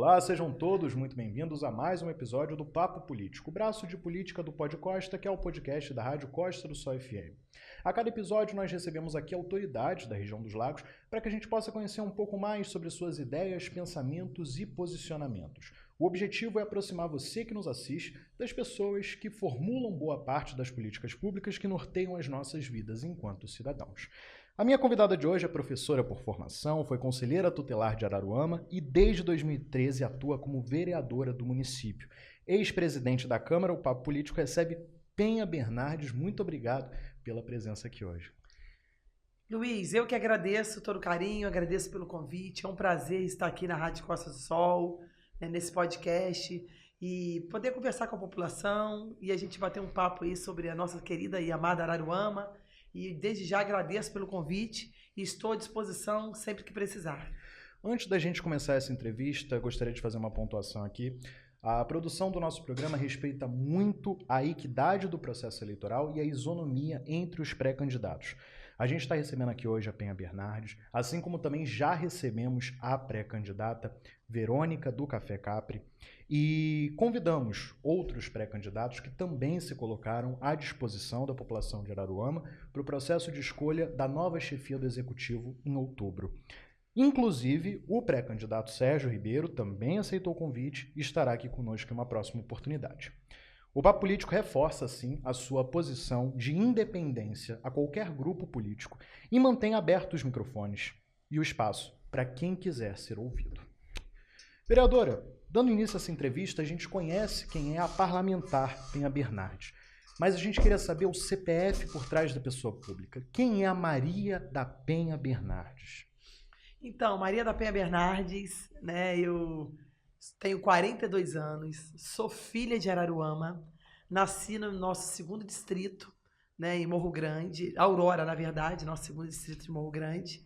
Olá, sejam todos muito bem-vindos a mais um episódio do Papo Político, o braço de política do Pod Costa, que é o podcast da Rádio Costa do Sol FM. A cada episódio nós recebemos aqui autoridades da região dos lagos para que a gente possa conhecer um pouco mais sobre suas ideias, pensamentos e posicionamentos. O objetivo é aproximar você que nos assiste das pessoas que formulam boa parte das políticas públicas que norteiam as nossas vidas enquanto cidadãos. A minha convidada de hoje é professora por formação, foi conselheira tutelar de Araruama e desde 2013 atua como vereadora do município. Ex-presidente da Câmara, o Papo Político recebe Penha Bernardes. Muito obrigado pela presença aqui hoje. Luiz, eu que agradeço todo o carinho, agradeço pelo convite. É um prazer estar aqui na Rádio Costa do Sol, nesse podcast, e poder conversar com a população e a gente bater um papo aí sobre a nossa querida e amada Araruama. E desde já agradeço pelo convite e estou à disposição sempre que precisar. Antes da gente começar essa entrevista, gostaria de fazer uma pontuação aqui. A produção do nosso programa respeita muito a equidade do processo eleitoral e a isonomia entre os pré-candidatos. A gente está recebendo aqui hoje a Penha Bernardes, assim como também já recebemos a pré-candidata Verônica do Café Capri e convidamos outros pré-candidatos que também se colocaram à disposição da população de Araruama para o processo de escolha da nova chefia do Executivo em outubro. Inclusive, o pré-candidato Sérgio Ribeiro também aceitou o convite e estará aqui conosco em uma próxima oportunidade. O Papo Político reforça, assim, a sua posição de independência a qualquer grupo político e mantém abertos os microfones e o espaço para quem quiser ser ouvido. Vereadora, dando início a essa entrevista, a gente conhece quem é a parlamentar Penha Bernardes, mas a gente queria saber o CPF por trás da pessoa pública. Quem é a Maria da Penha Bernardes? Então, Maria da Penha Bernardes, eu tenho 42 anos, sou filha de Araruama, nasci no nosso segundo distrito, em Morro Grande, Aurora, na verdade, nosso segundo distrito de Morro Grande.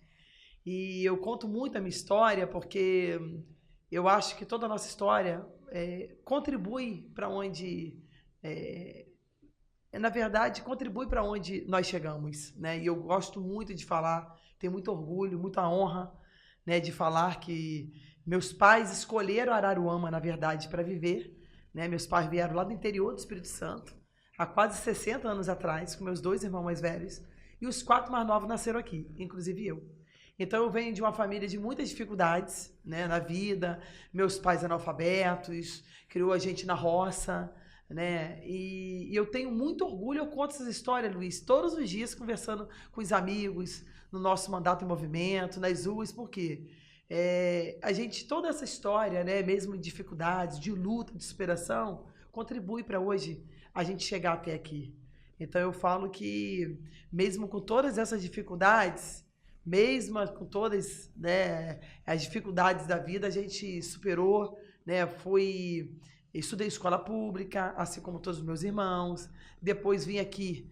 E eu conto muito a minha história porque eu acho que toda a nossa história contribui para onde, na verdade, contribui para onde nós chegamos. E eu gosto muito de falar, tenho muito orgulho, muita honra, de falar que meus pais escolheram Araruama, na verdade, para viver. Meus pais vieram lá do interior do Espírito Santo, há quase 60 anos atrás, com meus 2 irmãos mais velhos, e os 4 mais novos nasceram aqui, inclusive eu. Então eu venho de uma família de muitas dificuldades na vida, meus pais analfabetos, criou a gente na roça, e eu tenho muito orgulho, eu conto essas histórias, Luiz, todos os dias conversando com os amigos, no nosso mandato em movimento, nas ruas, porque a gente, toda essa história, mesmo de dificuldades, de luta, de superação, contribui para hoje a gente chegar até aqui. Então eu falo que mesmo com todas essas dificuldades, mesmo com todas as dificuldades da vida, a gente superou, estudei escola pública, assim como todos os meus irmãos, depois vim aqui,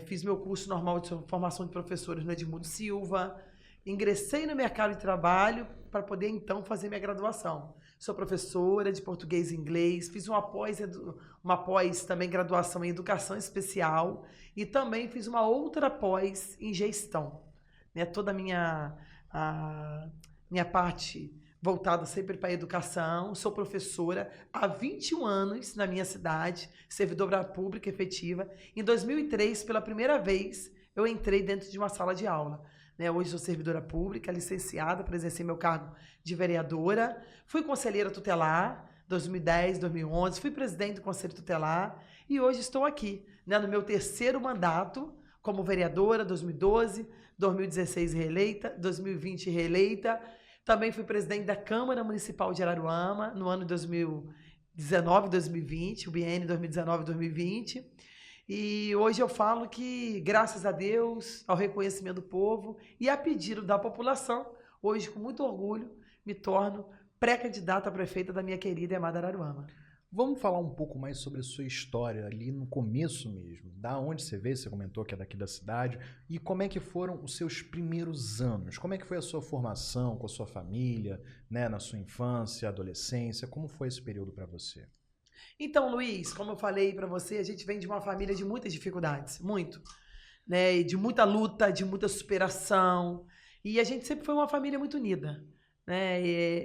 fiz meu curso normal de formação de professores no Edmundo Silva, ingressei no mercado de trabalho para poder, então, fazer minha graduação. Sou professora de português e inglês, fiz uma pós também graduação em educação especial e também fiz uma outra pós em gestão. Toda a minha parte voltada sempre para a educação, sou professora há 21 anos na minha cidade, servidora pública efetiva. Em 2003, pela primeira vez, eu entrei dentro de uma sala de aula. Hoje sou servidora pública, licenciada para exercer meu cargo de vereadora. Fui conselheira tutelar, 2010, 2011. Fui presidente do Conselho Tutelar e hoje estou aqui, no meu 3º mandato como vereadora, 2012, 2016 reeleita, 2020 reeleita. Também fui presidente da Câmara Municipal de Araruama no ano 2019, 2020, o biênio 2019, 2020. E hoje eu falo que, graças a Deus, ao reconhecimento do povo e a pedido da população, hoje, com muito orgulho, me torno pré-candidata a prefeita da minha querida e amada Araruama. Vamos falar um pouco mais sobre a sua história ali no começo mesmo. Da onde você veio, você comentou que é daqui da cidade. E como é que foram os seus primeiros anos? Como é que foi a sua formação com a sua família, na sua infância, adolescência? Como foi esse período para você? Então, Luiz, como eu falei para você, a gente vem de uma família de muitas dificuldades, muito. De muita luta, de muita superação. E a gente sempre foi uma família muito unida.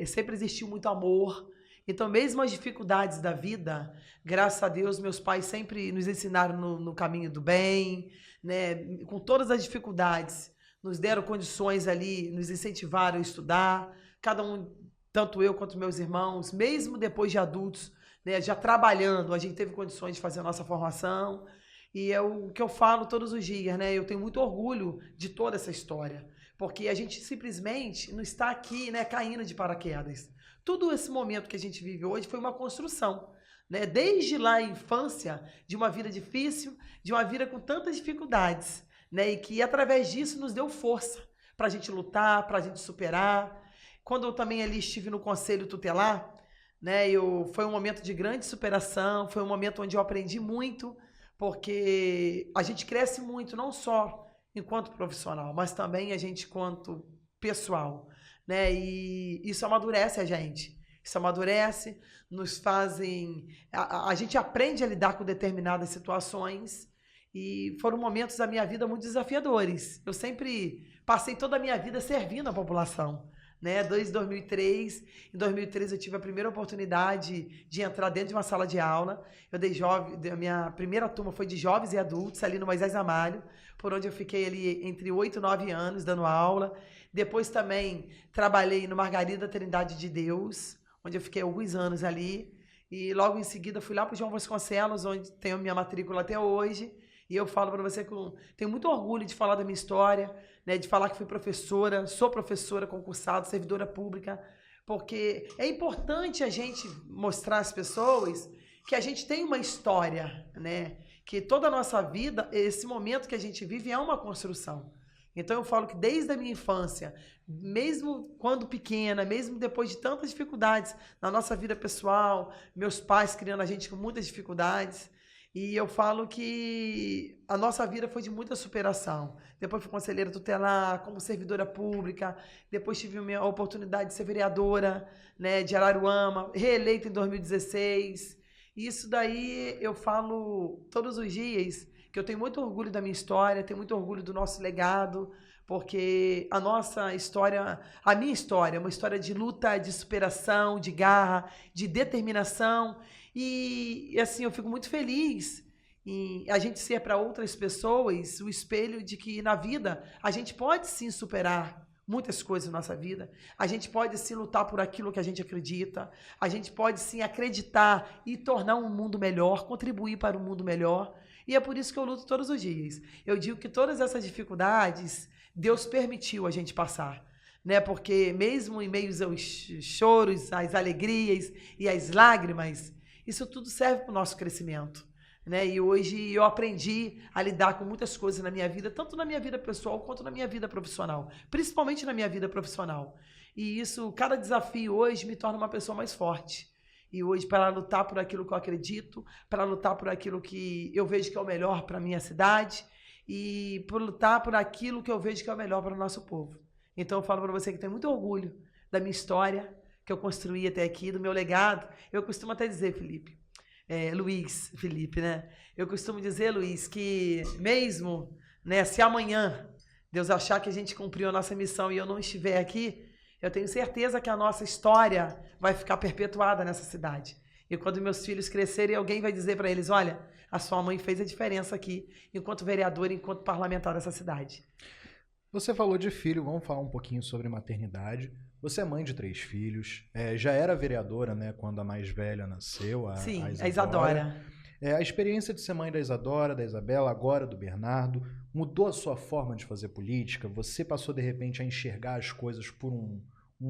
Sempre existiu muito amor. Então, mesmo as dificuldades da vida, graças a Deus, meus pais sempre nos ensinaram no caminho do bem, né? Com todas as dificuldades, nos deram condições ali, nos incentivaram a estudar, cada um, tanto eu quanto meus irmãos, mesmo depois de adultos, né, já trabalhando, a gente teve condições de fazer a nossa formação, e é o que eu falo todos os dias, né? Eu tenho muito orgulho de toda essa história, porque a gente simplesmente não está aqui, né, caindo de paraquedas. Tudo esse momento que a gente vive hoje foi uma construção, né? Desde lá a infância, de uma vida difícil, de uma vida com tantas dificuldades, né? E que através disso nos deu força para a gente lutar, para a gente superar. Quando eu também ali estive no conselho tutelar, né? Foi um momento de grande superação, foi um momento onde eu aprendi muito, porque a gente cresce muito, não só enquanto profissional, mas também a gente enquanto pessoal, né? E isso amadurece a gente. Isso amadurece, nos fazem... A gente aprende a lidar com determinadas situações e foram momentos da minha vida muito desafiadores. Eu sempre passei toda a minha vida servindo a população, né? Desde 2003. Em 2003 eu tive a primeira oportunidade de entrar dentro de uma sala de aula. A minha primeira turma foi de jovens e adultos, ali no Moisés Ramalho, por onde eu fiquei ali entre 8 e 9 anos dando aula. Depois também trabalhei no Margarida Trindade de Deus, onde eu fiquei alguns anos ali. E logo em seguida fui lá para o João Vasconcelos, onde tenho a minha matrícula até hoje. E eu falo para você que eu tenho muito orgulho de falar da minha história, né, de falar que fui professora, sou professora concursada, servidora pública, porque é importante a gente mostrar às pessoas que a gente tem uma história, né, que toda a nossa vida, esse momento que a gente vive é uma construção. Então eu falo que desde a minha infância, mesmo quando pequena, mesmo depois de tantas dificuldades na nossa vida pessoal, meus pais criando a gente com muitas dificuldades, e eu falo que a nossa vida foi de muita superação. Depois fui conselheira tutelar, como servidora pública, depois tive a oportunidade de ser vereadora, né, de Araruama, reeleita em 2016. E isso daí eu falo todos os dias, que eu tenho muito orgulho da minha história, tenho muito orgulho do nosso legado, porque a nossa história, a minha história, é uma história de luta, de superação, de garra, de determinação. E assim, eu fico muito feliz em a gente ser para outras pessoas o espelho de que na vida a gente pode sim superar muitas coisas na nossa vida, a gente pode sim lutar por aquilo que a gente acredita, a gente pode sim acreditar e tornar um mundo melhor, contribuir para um mundo melhor. E é por isso que eu luto todos os dias. Eu digo que todas essas dificuldades Deus permitiu a gente passar, né? Porque mesmo em meio aos choros, às alegrias e às lágrimas, isso tudo serve para o nosso crescimento, né? E hoje eu aprendi a lidar com muitas coisas na minha vida, tanto na minha vida pessoal quanto na minha vida profissional, principalmente na minha vida profissional. E isso, cada desafio hoje me torna uma pessoa mais forte. E hoje, para lutar por aquilo que eu acredito, para lutar por aquilo que eu vejo que é o melhor para a minha cidade e por lutar por aquilo que eu vejo que é o melhor para o nosso povo. Então, eu falo para você que tenho muito orgulho da minha história, que eu construí até aqui, do meu legado. Eu costumo até dizer, Luiz Felipe, né? Eu costumo dizer, Luiz, que mesmo, né, se amanhã Deus achar que a gente cumpriu a nossa missão e eu não estiver aqui, eu tenho certeza que a nossa história vai ficar perpetuada nessa cidade. E quando meus filhos crescerem, alguém vai dizer para eles, olha, a sua mãe fez a diferença aqui, enquanto vereadora, enquanto parlamentar dessa cidade. Você falou de filho, vamos falar um pouquinho sobre maternidade. Você é mãe de 3 filhos, já era vereadora, né, quando a mais velha nasceu, Sim, a Isadora. A A experiência de ser mãe da Isadora, da Isabela, agora do Bernardo, mudou a sua forma de fazer política? Você passou, de repente, a enxergar as coisas por um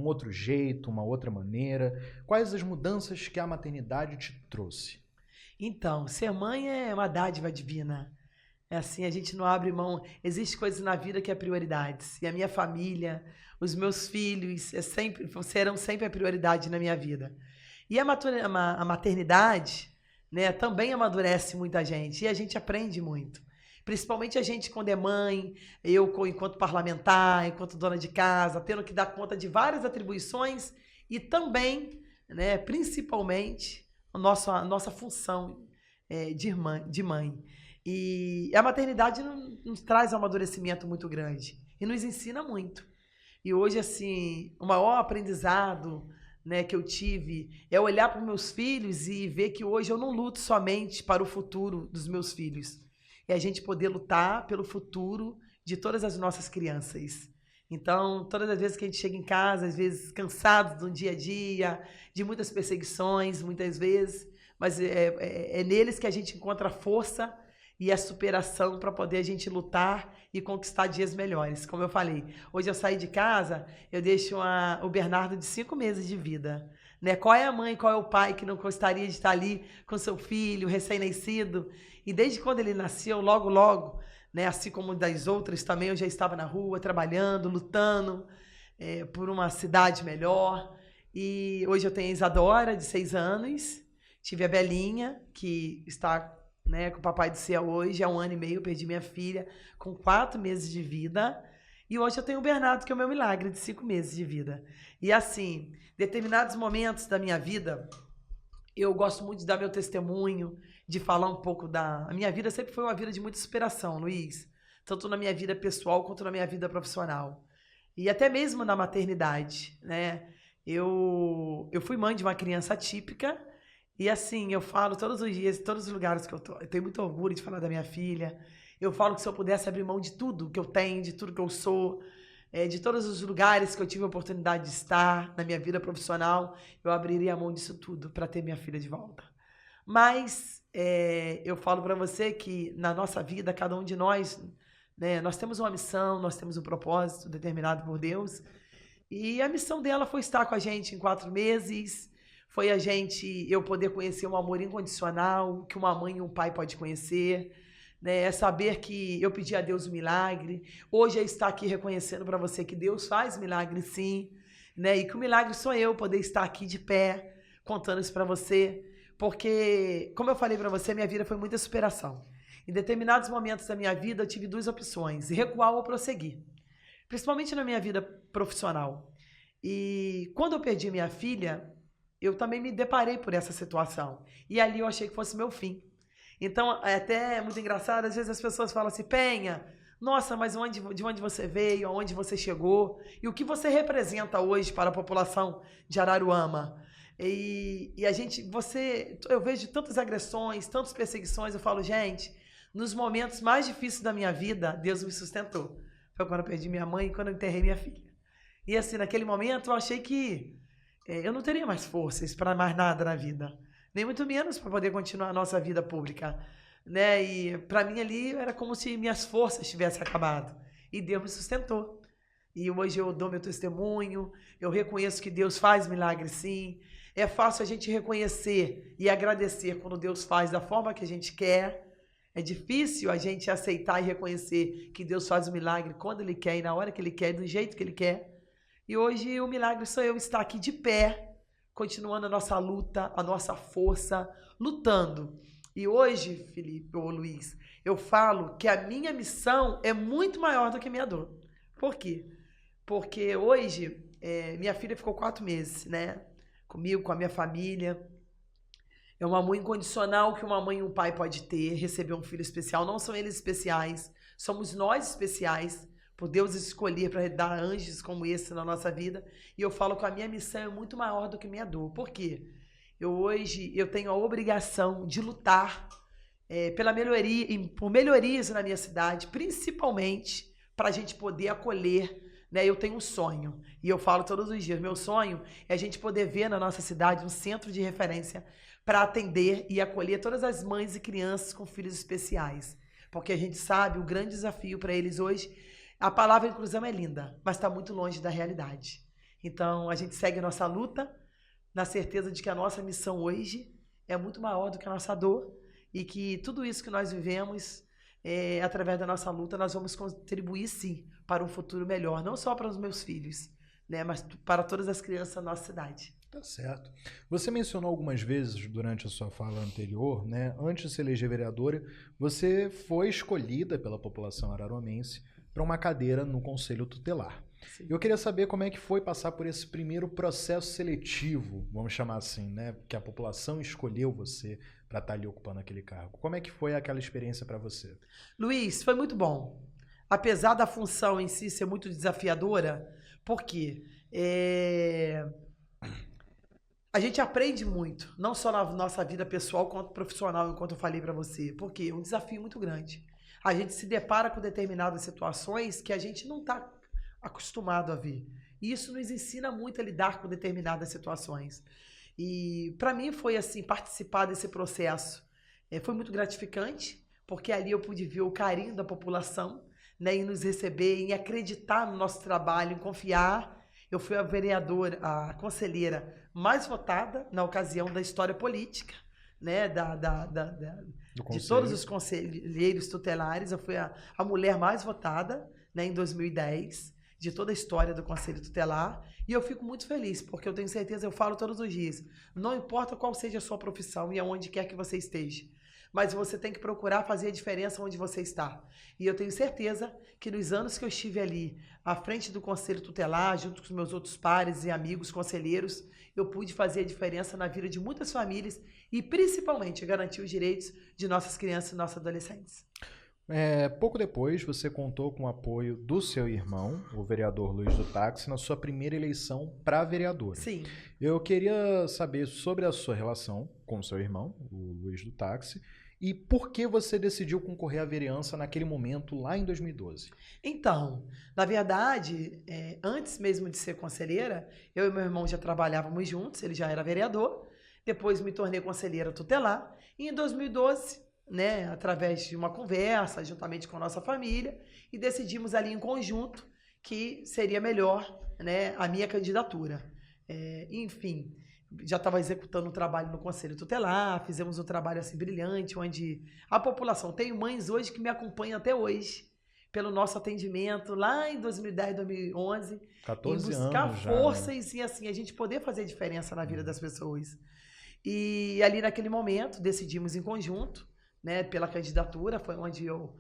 outro jeito, uma outra maneira? Quais as mudanças que a maternidade te trouxe? Então, ser mãe é uma dádiva divina. É assim, a gente não abre mão. Existem coisas na vida que é prioridades. E a minha família, os meus filhos, serão sempre a prioridade na minha vida. E a maternidade, né, também amadurece muita gente. E a gente aprende muito. Principalmente a gente quando é mãe, eu enquanto parlamentar, enquanto dona de casa, tendo que dar conta de várias atribuições e também, né, principalmente, a nossa função de mãe. E a maternidade nos traz um amadurecimento muito grande e nos ensina muito. E hoje, assim, o maior aprendizado, né, que eu tive é olhar para os meus filhos e ver que hoje eu não luto somente para o futuro dos meus filhos. É a gente poder lutar pelo futuro de todas as nossas crianças. Então, todas as vezes que a gente chega em casa, às vezes cansado do dia a dia, de muitas perseguições, muitas vezes, mas é neles que a gente encontra a força e a superação para poder a gente lutar e conquistar dias melhores. Como eu falei, hoje eu saí de casa, eu deixo o Bernardo de 5 meses de vida. Né? Qual é a mãe, qual é o pai que não gostaria de estar ali com seu filho recém-nascido? E desde quando ele nasceu, logo, logo, né? Assim como das outras também, eu já estava na rua, trabalhando, lutando por uma cidade melhor. E hoje eu tenho a Isadora, de 6 anos, tive a Belinha, que está... né, com o Papai do Céu hoje, há 1 ano e meio, eu perdi minha filha com 4 meses de vida, e hoje eu tenho o Bernardo, que é o meu milagre, de 5 meses de vida. E assim, determinados momentos da minha vida, eu gosto muito de dar meu testemunho, de falar um pouco A minha vida sempre foi uma vida de muita superação, Luiz, tanto na minha vida pessoal quanto na minha vida profissional. E até mesmo na maternidade, né? Eu fui mãe de uma criança atípica. E assim, eu falo todos os dias, em todos os lugares que eu tô, eu tenho muito orgulho de falar da minha filha. Eu falo que se eu pudesse abrir mão de tudo que eu tenho, de tudo que eu sou, de todos os lugares que eu tive a oportunidade de estar na minha vida profissional, eu abriria a mão disso tudo para ter minha filha de volta. Mas eu falo para você que na nossa vida, cada um de nós, né, nós temos uma missão, nós temos um propósito determinado por Deus. E a missão dela foi estar com a gente em 4 meses. Foi eu poder conhecer um amor incondicional, que uma mãe e um pai podem conhecer, né? É saber que eu pedi a Deus um milagre. Hoje é estar aqui reconhecendo para você que Deus faz milagre sim, né? E que o milagre sou eu poder estar aqui de pé, contando isso para você. Porque, como eu falei para você, minha vida foi muita superação. Em determinados momentos da minha vida, eu tive 2 opções, recuar ou prosseguir. Principalmente na minha vida profissional. E quando eu perdi minha filha, eu também me deparei por essa situação. E ali eu achei que fosse meu fim. Então, é até muito engraçado, às vezes as pessoas falam assim, Penha, nossa, mas de onde você veio, aonde você chegou, e o que você representa hoje para a população de Araruama? E eu vejo tantas agressões, tantas perseguições, eu falo, gente, nos momentos mais difíceis da minha vida, Deus me sustentou. Foi quando eu perdi minha mãe e quando eu enterrei minha filha. E assim, naquele momento, eu achei que eu não teria mais forças para mais nada na vida, nem muito menos para poder continuar a nossa vida pública, né? E para mim ali era como se minhas forças tivessem acabado. E Deus me sustentou. E hoje eu dou meu testemunho, eu reconheço que Deus faz milagre sim. É fácil a gente reconhecer e agradecer quando Deus faz da forma que a gente quer. É difícil a gente aceitar e reconhecer que Deus faz o milagre quando Ele quer e na hora que Ele quer, do jeito que Ele quer. E hoje o milagre sou eu estar aqui de pé, continuando a nossa luta, a nossa força, lutando. E hoje, Felipe ou Luiz, eu falo que a minha missão é muito maior do que a minha dor. Por quê? Porque hoje, minha filha ficou 4 meses, né? Comigo, com a minha família. É um amor incondicional que uma mãe e um pai pode ter, receber um filho especial. Não são eles especiais, somos nós especiais. Por Deus escolher para dar anjos como esse na nossa vida. E eu falo que a minha missão é muito maior do que minha dor. Por quê? Hoje eu tenho a obrigação de lutar pela melhoria, por melhorias na minha cidade, principalmente para a gente poder acolher. Né? Eu tenho um sonho, e eu falo todos os dias, meu sonho é a gente poder ver na nossa cidade um centro de referência para atender e acolher todas as mães e crianças com filhos especiais. Porque a gente sabe o grande desafio para eles hoje. A palavra inclusão é linda, mas está muito longe da realidade. Então, a gente segue a nossa luta, na certeza de que a nossa missão hoje é muito maior do que a nossa dor e que tudo isso que nós vivemos, através da nossa luta, nós vamos contribuir, sim, para um futuro melhor, não só para os meus filhos, né, mas para todas as crianças da nossa cidade. Tá certo. Você mencionou algumas vezes durante a sua fala anterior, né, antes de se eleger vereadora, você foi escolhida pela população araruamense para uma cadeira no Conselho Tutelar. Sim. Eu queria saber como é que foi passar por esse primeiro processo seletivo, vamos chamar assim, né? Que a população escolheu você para estar ali ocupando aquele cargo. Como é que foi aquela experiência para você? Luiz, foi muito bom. Apesar da função em si ser muito desafiadora, por quê? A gente aprende muito, não só na nossa vida pessoal, quanto profissional, enquanto eu falei para você, porque é um desafio muito grande. A gente se depara com determinadas situações que a gente não está acostumado a ver. E isso nos ensina muito a lidar com determinadas situações. E para mim foi assim, participar desse processo foi muito gratificante, porque ali eu pude ver o carinho da população, né, em nos receber, em acreditar no nosso trabalho, em confiar. Eu fui a vereadora, a conselheira mais votada na ocasião da história política, né, de todos os conselheiros tutelares. Eu fui a mulher mais votada, né, em 2010, de toda a história do Conselho Tutelar. E eu fico muito feliz, porque eu tenho certeza, eu falo todos os dias, não importa qual seja a sua profissão e aonde quer que você esteja, mas você tem que procurar fazer a diferença onde você está. E eu tenho certeza que nos anos que eu estive ali, à frente do Conselho Tutelar, junto com os meus outros pares e amigos conselheiros, eu pude fazer a diferença na vida de muitas famílias e, principalmente, garantir os direitos de nossas crianças e nossos adolescentes. Pouco depois, você contou com o apoio do seu irmão, o vereador Luiz do Táxi, na sua primeira eleição para vereador. Sim. Eu queria saber sobre a sua relação com o seu irmão, o Luiz do Táxi, e por que você decidiu concorrer à vereança naquele momento, lá em 2012? Então, na verdade, antes mesmo de ser conselheira, eu e meu irmão já trabalhávamos juntos, ele já era vereador, depois me tornei conselheira tutelar, e em 2012... né, através de uma conversa, juntamente com a nossa família, e decidimos ali em conjunto que seria melhor, né, a minha candidatura. Enfim, já estava executando um trabalho no Conselho Tutelar, fizemos um trabalho assim brilhante, onde a população, tenho mães hoje que me acompanham até hoje, pelo nosso atendimento lá em 2010, 2011, 14 em buscar anos forças já, né? E assim, a gente poder fazer diferença na vida das pessoas. E ali naquele momento, decidimos em conjunto, né, pela candidatura, foi onde eu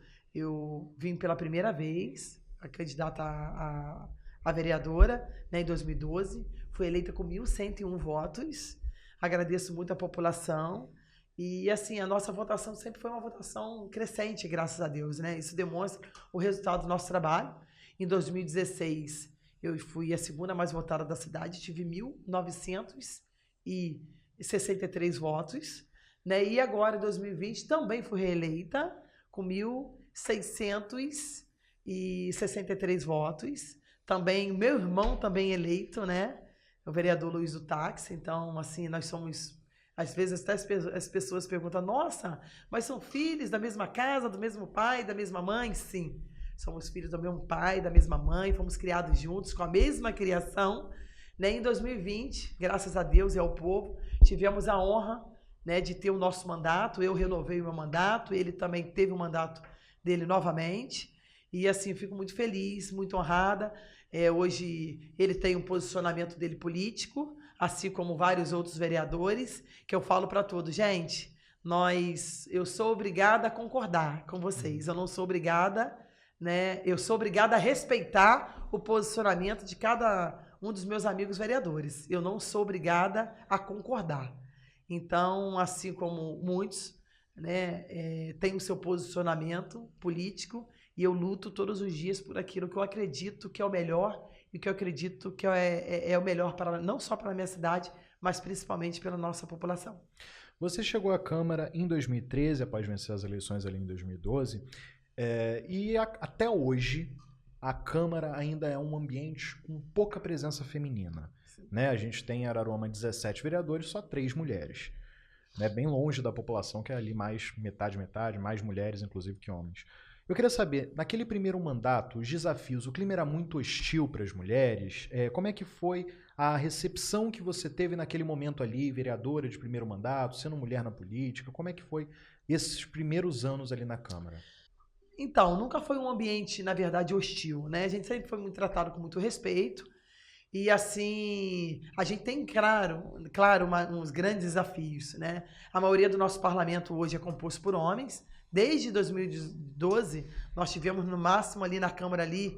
vim pela primeira vez, a candidata a vereadora, né, em 2012, fui eleita com 1.101 votos, agradeço muito a população, e assim, a nossa votação sempre foi uma votação crescente, graças a Deus, né, isso demonstra o resultado do nosso trabalho. Em 2016, eu fui a segunda mais votada da cidade, tive 1.963 votos, né? E agora, em 2020, também fui reeleita com 1.663 votos. Também, meu irmão também eleito, né? O vereador Luiz do Táxi. Então, assim, nós somos... Às vezes até as pessoas perguntam, nossa, mas são filhos da mesma casa, do mesmo pai, da mesma mãe? Sim, somos filhos do mesmo pai, da mesma mãe, fomos criados juntos, com a mesma criação. Né? Em 2020, graças a Deus e ao povo, tivemos a honra, né, de ter o nosso mandato. Eu renovei o meu mandato, ele também teve o mandato dele novamente, e assim, fico muito feliz, muito honrada. Hoje ele tem um posicionamento dele político, assim como vários outros vereadores, que eu falo para todos, gente, eu sou obrigada a concordar com vocês, eu não sou obrigada, né, eu sou obrigada a respeitar o posicionamento de cada um dos meus amigos vereadores, eu não sou obrigada a concordar. Então, assim como muitos, né, têm o seu posicionamento político, e eu luto todos os dias por aquilo que eu acredito que é o melhor e que eu acredito que é o melhor para, não só para a minha cidade, mas principalmente pela nossa população. Você chegou à Câmara em 2013, após vencer as eleições ali em 2012, e até hoje a Câmara ainda é um ambiente com pouca presença feminina. Né? A gente tem em Araruama 17 vereadores, só 3 mulheres. Né? Bem longe da população, que é ali mais metade, mais mulheres, inclusive, que homens. Eu queria saber, naquele primeiro mandato, os desafios, o clima era muito hostil para as mulheres? Como é que foi a recepção que você teve naquele momento ali, vereadora de primeiro mandato, sendo mulher na política? Como é que foi esses primeiros anos ali na Câmara? Então, nunca foi um ambiente, na verdade, hostil, né? A gente sempre foi muito tratado com muito respeito. E assim, a gente tem, claro, uns grandes desafios, né? A maioria do nosso parlamento hoje é composto por homens. Desde 2012, nós tivemos no máximo ali na Câmara ali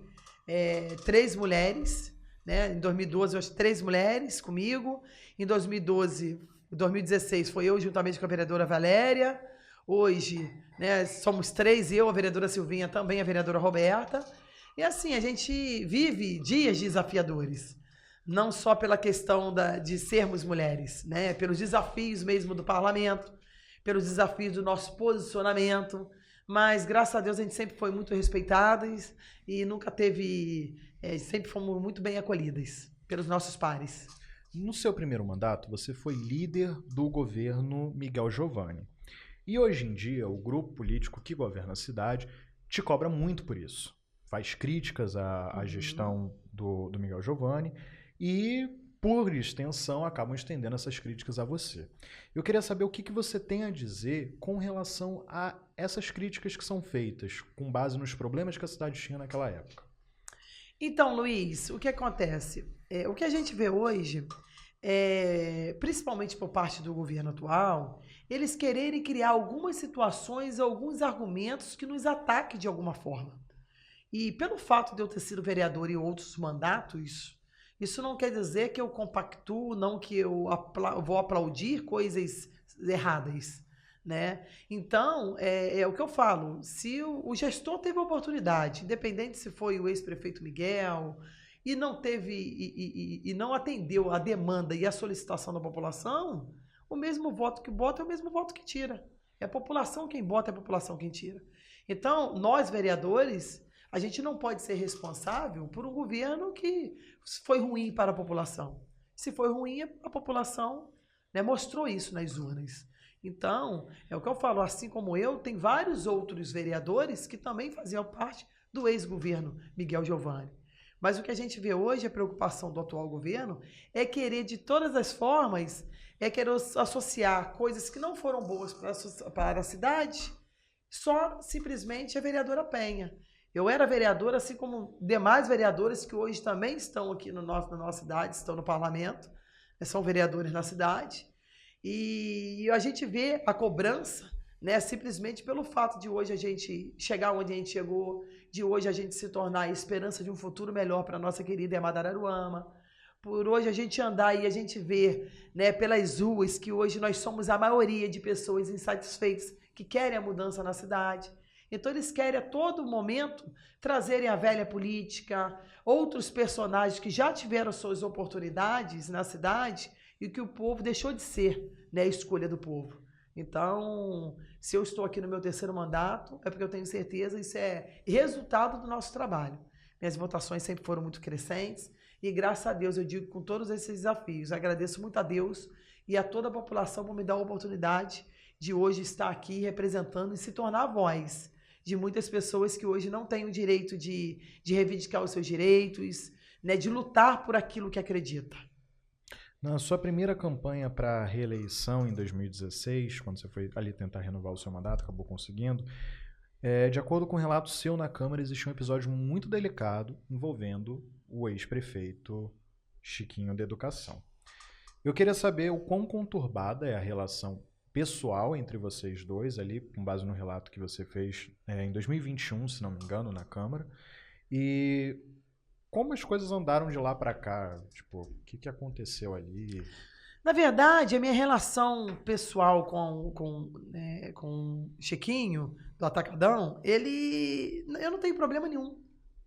3 mulheres, né? Em 2012, eu acho 3 mulheres comigo. Em 2016 foi eu juntamente com a vereadora Valéria. Hoje, né, somos 3, eu, a vereadora Silvinha, também a vereadora Roberta. E assim, a gente vive dias desafiadores. não só pela questão de sermos mulheres, né? Pelos desafios mesmo do parlamento, pelos desafios do nosso posicionamento, mas graças a Deus a gente sempre foi muito respeitadas e nunca teve, sempre fomos muito bem acolhidas pelos nossos pares. No seu primeiro mandato, você foi líder do governo Miguel Giovanni. E hoje em dia, o grupo político que governa a cidade te cobra muito por isso. Faz críticas à gestão do Miguel Giovanni e, por extensão, acabam estendendo essas críticas a você. Eu queria saber o que você tem a dizer com relação a essas críticas que são feitas, com base nos problemas que a cidade tinha naquela época. Então, Luiz, o que acontece? O que a gente vê hoje, principalmente por parte do governo atual, eles quererem criar algumas situações, alguns argumentos que nos ataquem de alguma forma. E pelo fato de eu ter sido vereador em outros mandatos, isso não quer dizer que eu compactuo, não que eu vou aplaudir coisas erradas, né? Então, é o que eu falo, se o gestor teve a oportunidade, independente se foi o ex-prefeito Miguel, e não teve e não atendeu a demanda e a solicitação da população, o mesmo voto que bota é o mesmo voto que tira. É a população quem bota, é a população quem tira. Então, nós, vereadores, a gente não pode ser responsável por um governo que foi ruim para a população. Se foi ruim, a população, né, mostrou isso nas urnas. Então, é o que eu falo, assim como eu, tem vários outros vereadores que também faziam parte do ex-governo Miguel Giovanni. Mas o que a gente vê hoje, a preocupação do atual governo, é querer de todas as formas, querer associar coisas que não foram boas para a cidade, só simplesmente a vereadora Penha. Eu era vereadora, assim como demais vereadores que hoje também estão aqui na nossa cidade, estão no parlamento, são vereadores na cidade. E a gente vê a cobrança, né, simplesmente pelo fato de hoje a gente chegar onde a gente chegou, de hoje a gente se tornar a esperança de um futuro melhor para a nossa querida e amada Araruama. Por hoje a gente andar e a gente ver, né, pelas ruas que hoje nós somos a maioria de pessoas insatisfeitas que querem a mudança na cidade. Então eles querem a todo momento trazerem a velha política, outros personagens que já tiveram suas oportunidades na cidade e que o povo deixou de ser, né, a escolha do povo. Então, se eu estou aqui no meu terceiro mandato, é porque eu tenho certeza, isso é resultado do nosso trabalho. Minhas votações sempre foram muito crescentes e, graças a Deus, eu digo com todos esses desafios, agradeço muito a Deus e a toda a população por me dar a oportunidade de hoje estar aqui representando e se tornar a voz de muitas pessoas que hoje não têm o direito de reivindicar os seus direitos, né, de lutar por aquilo que acredita. Na sua primeira campanha para a reeleição em 2016, quando você foi ali tentar renovar o seu mandato, acabou conseguindo, de acordo com um relato seu na Câmara, existiu um episódio muito delicado envolvendo o ex-prefeito Chiquinho da Educação. Eu queria saber o quão conturbada é a relação pessoal entre vocês dois, ali, com base no relato que você fez em 2021, se não me engano, na Câmara, e como as coisas andaram de lá para cá, tipo, o que aconteceu ali? Na verdade, a minha relação pessoal com Chiquinho, do Atacadão, eu não tenho problema nenhum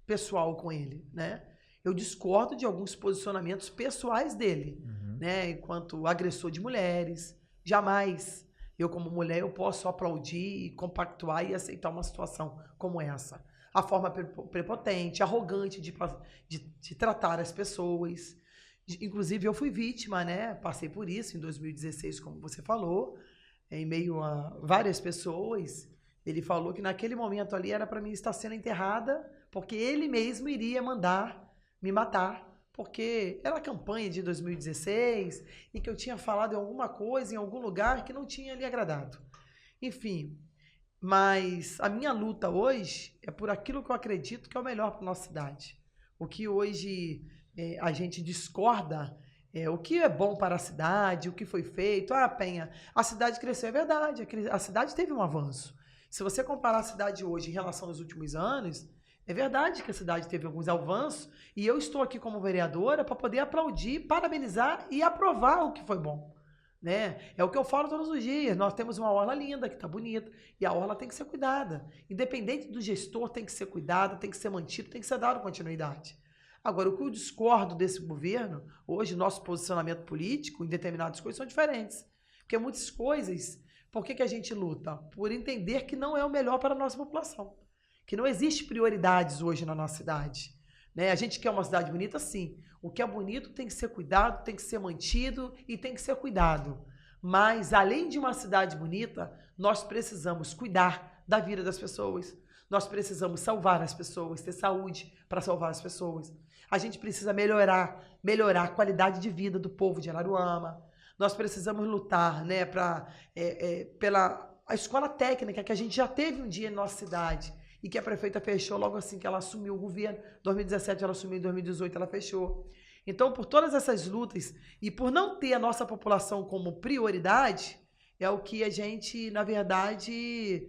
pessoal com ele, né? Eu discordo de alguns posicionamentos pessoais dele, né? Enquanto agressor de mulheres, jamais eu, como mulher, eu posso aplaudir, compactuar e aceitar uma situação como essa. A forma prepotente, arrogante de tratar as pessoas. Inclusive, eu fui vítima, né? Passei por isso em 2016, como você falou, em meio a várias pessoas. Ele falou que naquele momento ali era para mim estar sendo enterrada, porque ele mesmo iria mandar me matar, porque era a campanha de 2016 e que eu tinha falado em alguma coisa, em algum lugar que não tinha lhe agradado. Enfim, mas a minha luta hoje é por aquilo que eu acredito que é o melhor para a nossa cidade. O que hoje a gente discorda, o que é bom para a cidade, o que foi feito. Ah, Penha, a cidade cresceu, é verdade, a cidade teve um avanço. Se você comparar a cidade hoje em relação aos últimos anos, é verdade que a cidade teve alguns avanços e eu estou aqui como vereadora para poder aplaudir, parabenizar e aprovar o que foi bom. Né? É o que eu falo todos os dias. Nós temos uma orla linda, que está bonita, e a orla tem que ser cuidada. Independente do gestor, tem que ser cuidada, tem que ser mantido, tem que ser dado continuidade. Agora, o que eu discordo desse governo, hoje, nosso posicionamento político em determinadas coisas são diferentes. Porque muitas coisas, por que a gente luta? Por entender que não é o melhor para a nossa população. Que não existe prioridades hoje na nossa cidade. Né? A gente quer uma cidade bonita, sim. O que é bonito tem que ser cuidado, tem que ser mantido e tem que ser cuidado. Mas, além de uma cidade bonita, nós precisamos cuidar da vida das pessoas. Nós precisamos salvar as pessoas, ter saúde para salvar as pessoas. A gente precisa melhorar a qualidade de vida do povo de Araruama. Nós precisamos lutar, né, pela a escola técnica que a gente já teve um dia em nossa cidade e que a prefeita fechou logo assim que ela assumiu o governo. Em 2017 ela assumiu, em 2018 ela fechou. Então, por todas essas lutas e por não ter a nossa população como prioridade, é o que a gente, na verdade,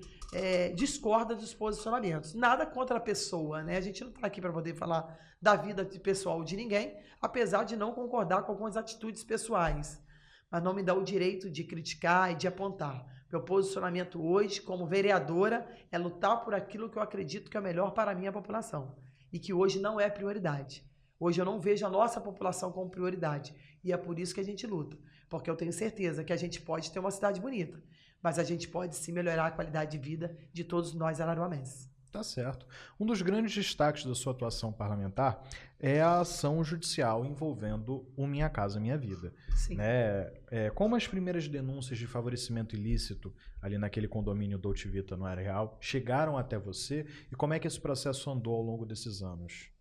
discorda dos posicionamentos. Nada contra a pessoa, né? A gente não está aqui para poder falar da vida pessoal de ninguém, apesar de não concordar com algumas atitudes pessoais. Mas não me dá o direito de criticar e de apontar. Meu posicionamento hoje, como vereadora, é lutar por aquilo que eu acredito que é melhor para a minha população. E que hoje não é prioridade. Hoje eu não vejo a nossa população como prioridade. E é por isso que a gente luta. Porque eu tenho certeza que a gente pode ter uma cidade bonita. Mas a gente pode sim melhorar a qualidade de vida de todos nós araruamenses. Tá certo. Um dos grandes destaques da sua atuação parlamentar é a ação judicial envolvendo o Minha Casa Minha Vida. Sim. Né? Como as primeiras denúncias de favorecimento ilícito ali naquele condomínio Dolce Vita no Areal chegaram até você e como é que esse processo andou ao longo desses anos?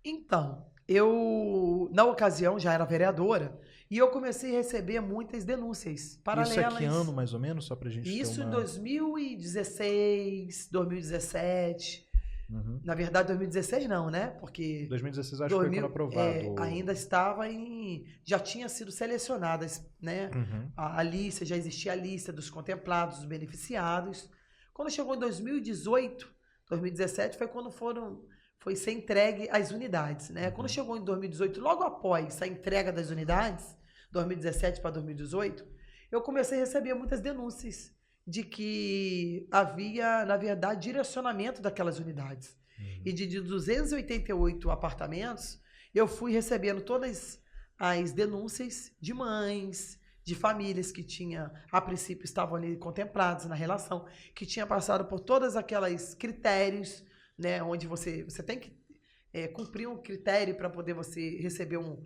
Então, eu, na ocasião, já era vereadora e eu comecei a receber muitas denúncias paralelas. Isso é que ano, mais ou menos, só pra gente Isso ter uma... em 2016, 2017. Uhum. Na verdade, 2016 não, né? Porque 2016 acho que foi quando aprovado. ainda estava em... Já tinha sido selecionadas, né? Uhum. A lista, já existia a lista dos contemplados, dos beneficiados. Quando chegou em 2018, 2017 foi quando foi ser entregue as unidades, né? Quando chegou em 2018, logo após a entrega das unidades, 2017 para 2018, eu comecei a receber muitas denúncias de que havia, na verdade, direcionamento daquelas unidades. E de 288 apartamentos, eu fui recebendo todas as denúncias de mães, de famílias que a princípio estavam ali contempladas na relação, que tinham passado por todas aquelas critérios, né, onde você tem que cumprir um critério para poder você receber um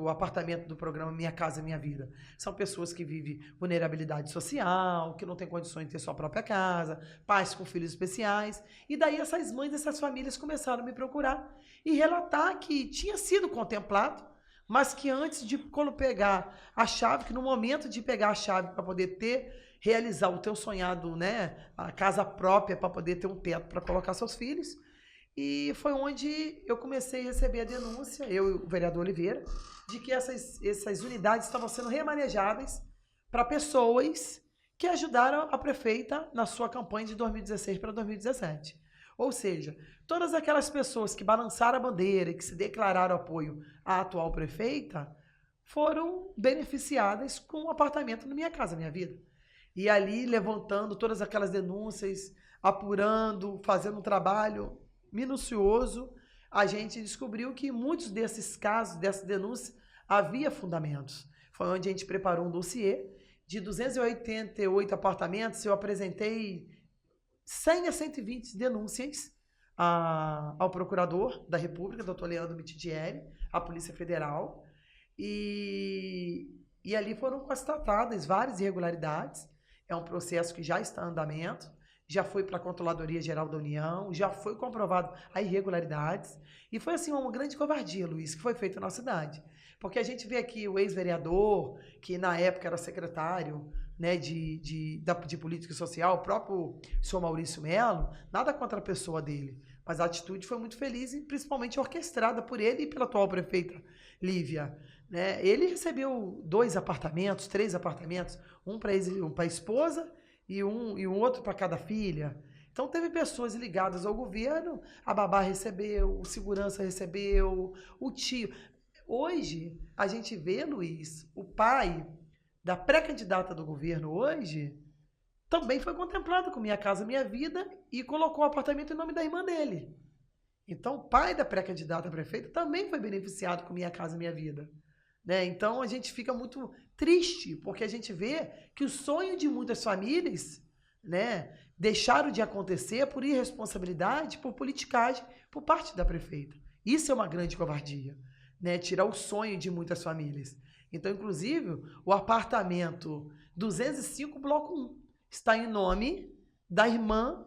apartamento do programa Minha Casa Minha Vida. São pessoas que vivem vulnerabilidade social, que não têm condições de ter sua própria casa, pais com filhos especiais. E daí essas mães, essas famílias começaram a me procurar e relatar que tinha sido contemplado, mas que antes de pegar a chave, que no momento de pegar a chave para poder realizar o teu sonhado, né, a casa própria para poder ter um teto para colocar seus filhos. E foi onde eu comecei a receber a denúncia, eu e o vereador Oliveira, de que essas unidades estavam sendo remanejadas para pessoas que ajudaram a prefeita na sua campanha de 2016 para 2017. Ou seja, todas aquelas pessoas que balançaram a bandeira e que se declararam apoio à atual prefeita foram beneficiadas com um apartamento no Minha Casa Minha Vida. E ali, levantando todas aquelas denúncias, apurando, fazendo um trabalho minucioso, a gente descobriu que muitos desses casos, dessas denúncias, havia fundamentos. Foi onde a gente preparou um dossiê de 288 apartamentos, eu apresentei 100 a 120 denúncias ao procurador da República, doutor Leandro Mitidieri, à Polícia Federal, e ali foram constatadas várias irregularidades. É um processo que já está em andamento, já foi para a Controladoria Geral da União, já foi comprovado a irregularidades, e foi assim uma grande covardia, Luiz, que foi feito na nossa cidade. Porque a gente vê aqui o ex-vereador, que na época era secretário, né, de política social, o próprio senhor Maurício Melo, nada contra a pessoa dele, mas a atitude foi muito feliz e principalmente orquestrada por ele e pela atual prefeita Lívia. Né? Ele recebeu 2 apartamentos, 3 apartamentos, um para a esposa e um outro para cada filha. Então teve pessoas ligadas ao governo, a babá recebeu, o segurança recebeu, o tio. Hoje a gente vê, Luiz, o pai da pré-candidata do governo hoje também foi contemplado com Minha Casa Minha Vida e colocou o apartamento em nome da irmã dele. Então, o pai da pré-candidata a prefeita também foi beneficiado com Minha Casa Minha Vida. Né? Então, a gente fica muito triste, porque a gente vê que o sonho de muitas famílias, né, deixaram de acontecer por irresponsabilidade, por politicagem, por parte da prefeita. Isso é uma grande covardia, né? Tirar o sonho de muitas famílias. Então, inclusive, o apartamento 205, bloco 1, está em nome da irmã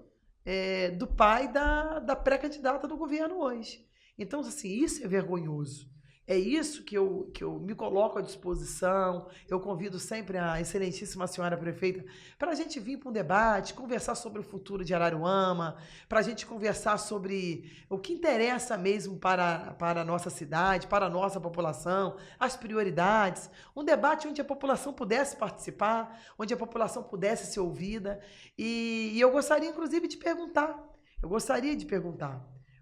do pai da pré-candidata do governo hoje. Então, assim, isso é vergonhoso. É isso que eu me coloco à disposição. Eu convido sempre a excelentíssima senhora prefeita para a gente vir para um debate, conversar sobre o futuro de Araruama, para a gente conversar sobre o que interessa mesmo para a nossa cidade, para a nossa população, as prioridades. Um debate onde a população pudesse participar, onde a população pudesse ser ouvida. E eu gostaria, inclusive, de perguntar.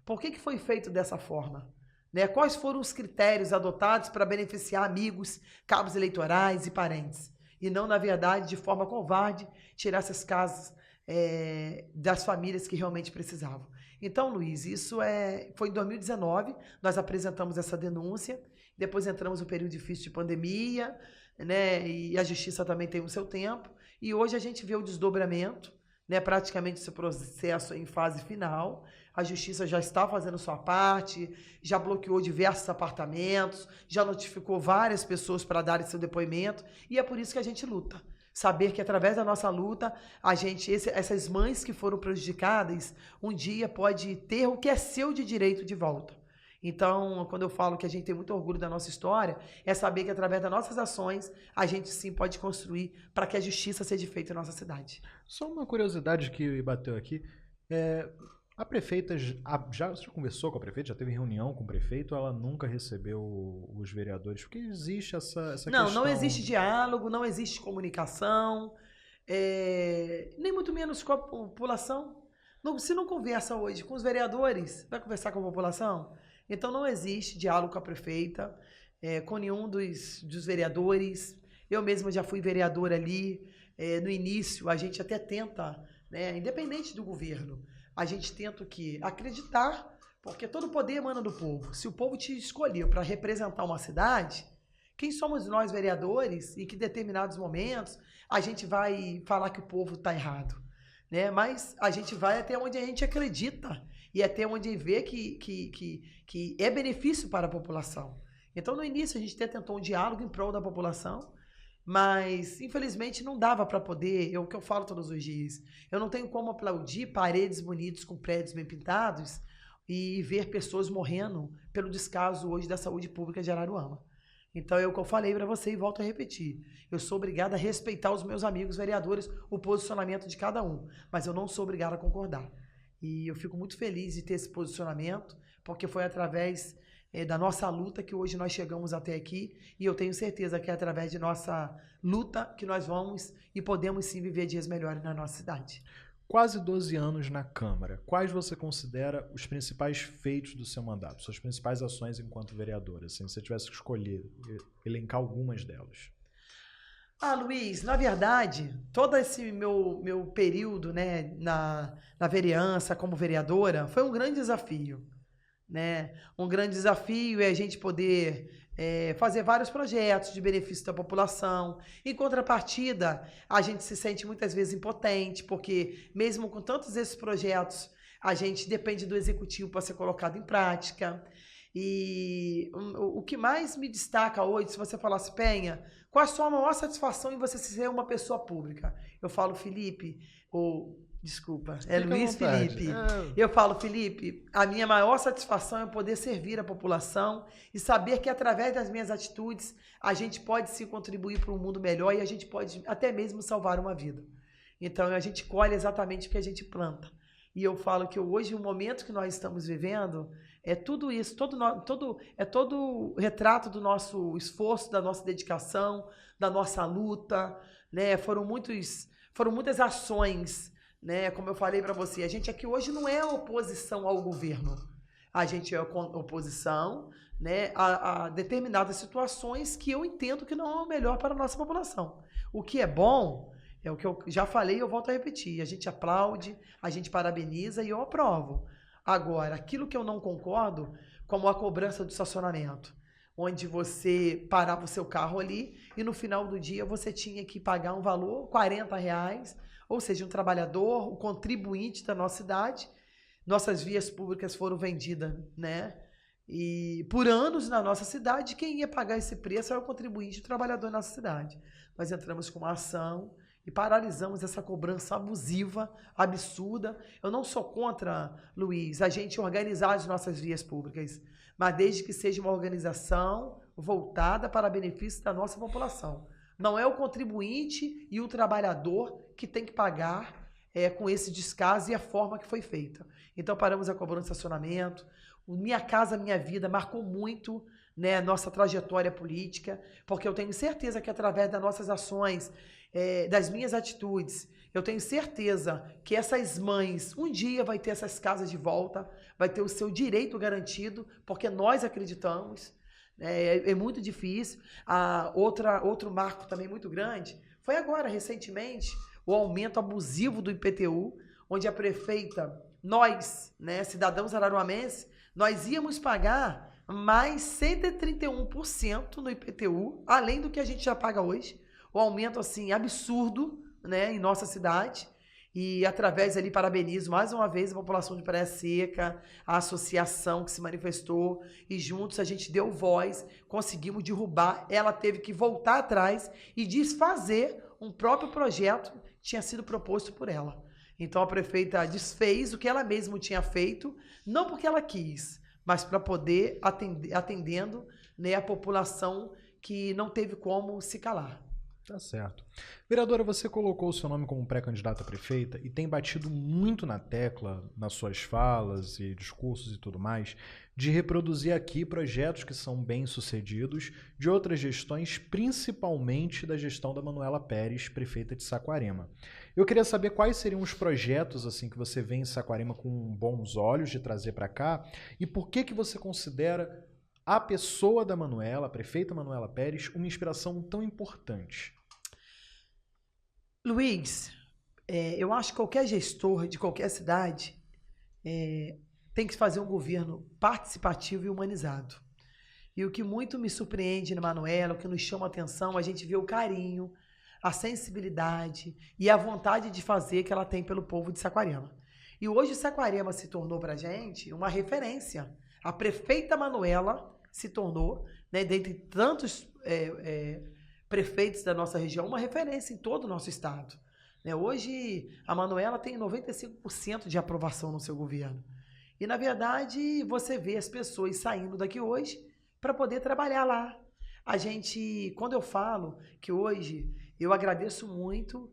Por que foi feito dessa forma? Né? Quais foram os critérios adotados para beneficiar amigos, cabos eleitorais e parentes? E não, na verdade, de forma covarde, tirar essas casas das famílias que realmente precisavam. Então, Luiz, isso foi em 2019, nós apresentamos essa denúncia, depois entramos no período difícil de pandemia, né? E a justiça também tem o seu tempo, e hoje a gente vê o desdobramento, né? Praticamente esse processo em fase final. A justiça já está fazendo sua parte, já bloqueou diversos apartamentos, já notificou várias pessoas para darem seu depoimento, e é por isso que a gente luta. Saber que através da nossa luta, essas mães que foram prejudicadas, um dia pode ter o que é seu de direito de volta. Então, quando eu falo que a gente tem muito orgulho da nossa história, é saber que através das nossas ações, a gente sim pode construir para que a justiça seja feita em nossa cidade. Só uma curiosidade que bateu aqui. A prefeita, você já conversou com a prefeita? Já teve reunião com o prefeito? Ou ela nunca recebeu os vereadores? Porque existe essa questão... Não existe diálogo, não existe comunicação, nem muito menos com a população. Se não conversa hoje com os vereadores, vai conversar com a população? Então, não existe diálogo com a prefeita, com nenhum dos vereadores. Eu mesma já fui vereadora ali. No início, a gente até tenta, né, independente do governo, a gente tenta acreditar, porque todo poder emana do povo. Se o povo te escolheu para representar uma cidade, quem somos nós, vereadores, e que em determinados momentos a gente vai falar que o povo está errado? Né? Mas a gente vai até onde a gente acredita e até onde vê que é benefício para a população. Então, no início, a gente até tentou um diálogo em prol da população, mas, infelizmente, não dava para poder, é o que eu falo todos os dias, eu não tenho como aplaudir paredes bonitas com prédios bem pintados e ver pessoas morrendo pelo descaso hoje da saúde pública de Araruama. Então, é o que eu falei para você e volto a repetir. Eu sou obrigada a respeitar os meus amigos vereadores, o posicionamento de cada um, mas eu não sou obrigada a concordar. E eu fico muito feliz de ter esse posicionamento, porque foi através da nossa luta que hoje nós chegamos até aqui, e eu tenho certeza que é através de nossa luta que nós vamos e podemos sim viver dias melhores na nossa cidade. Quase 12 anos na Câmara. Quais você considera os principais feitos do seu mandato? Suas principais ações enquanto vereadora? Assim, se você tivesse que escolher, elencar algumas delas. Luiz, na verdade, todo esse meu período, né, na vereança, como vereadora, foi um grande desafio. Né? Um grande desafio é a gente poder fazer vários projetos de benefício da população. Em contrapartida, a gente se sente muitas vezes impotente, porque mesmo com todos esses projetos, a gente depende do executivo para ser colocado em prática. E o que mais me destaca hoje, se você falasse, Penha, qual a sua maior satisfação em você ser uma pessoa pública? Eu falo, Felipe, desculpa, Luiz Felipe. Eu falo, Felipe, a minha maior satisfação é poder servir a população e saber que através das minhas atitudes a gente pode sim contribuir para um mundo melhor e a gente pode até mesmo salvar uma vida. Então a gente colhe exatamente o que a gente planta. E eu falo que hoje o momento que nós estamos vivendo é tudo isso, é todo o retrato do nosso esforço, da nossa dedicação, da nossa luta, né? Foram muitas ações. Né, como eu falei para você, a gente aqui hoje não é oposição ao governo, a gente é oposição, né, a determinadas situações que eu entendo que não é o melhor para a nossa população. O que é bom, é o que eu já falei e eu volto a repetir, a gente aplaude, a gente parabeniza e eu aprovo. Agora, aquilo que eu não concordo, como a cobrança do estacionamento, onde você parava o seu carro ali e no final do dia você tinha que pagar um valor, R$ 40, ou seja, um trabalhador, o contribuinte da nossa cidade. Nossas vias públicas foram vendidas, né? E por anos na nossa cidade, quem ia pagar esse preço era o contribuinte, o trabalhador da nossa cidade. Nós entramos com uma ação e paralisamos essa cobrança abusiva, absurda. Eu não sou contra, Luiz, a gente organizar as nossas vias públicas, mas desde que seja uma organização voltada para benefício da nossa população. Não é o contribuinte e o trabalhador que tem que pagar com esse descaso e a forma que foi feita. Então paramos a cobrança de estacionamento. O Minha Casa Minha Vida marcou muito, né, nossa trajetória política, porque eu tenho certeza que através das nossas ações, das minhas atitudes, eu tenho certeza que essas mães um dia vai ter essas casas de volta, vai ter o seu direito garantido, porque nós acreditamos. É muito difícil. Outro marco também muito grande foi agora, recentemente, o aumento abusivo do IPTU, onde a prefeita, nós, né, cidadãos araruamenses, nós íamos pagar mais 131% no IPTU, além do que a gente já paga hoje. O aumento, assim, absurdo, né, em nossa cidade. E através ali, parabenizo mais uma vez a população de Praia Seca, a associação que se manifestou, e juntos a gente deu voz, conseguimos derrubar. Ela teve que voltar atrás e desfazer um próprio projeto que tinha sido proposto por ela. Então a prefeita desfez o que ela mesma tinha feito, não porque ela quis, mas para poder atendendo, né, a população que não teve como se calar. Tá certo. Vereadora, você colocou o seu nome como pré-candidata a prefeita e tem batido muito na tecla, nas suas falas e discursos e tudo mais, de reproduzir aqui projetos que são bem-sucedidos de outras gestões, principalmente da gestão da Manuela Pérez, prefeita de Saquarema. Eu queria saber quais seriam os projetos assim que você vê em Saquarema com bons olhos de trazer para cá e por que você considera a pessoa da Manuela, a prefeita Manuela Pérez, uma inspiração tão importante? Luiz, eu acho que qualquer gestor de qualquer cidade tem que fazer um governo participativo e humanizado. E o que muito me surpreende na Manuela, o que nos chama a atenção, a gente vê o carinho, a sensibilidade e a vontade de fazer que ela tem pelo povo de Saquarema. E hoje Saquarema se tornou para a gente uma referência. A prefeita Manuela se tornou, né, dentre tantos prefeitos da nossa região, uma referência em todo o nosso estado. Hoje, a Manuela tem 95% de aprovação no seu governo. E, na verdade, você vê as pessoas saindo daqui hoje para poder trabalhar lá. Quando eu falo que hoje eu agradeço muito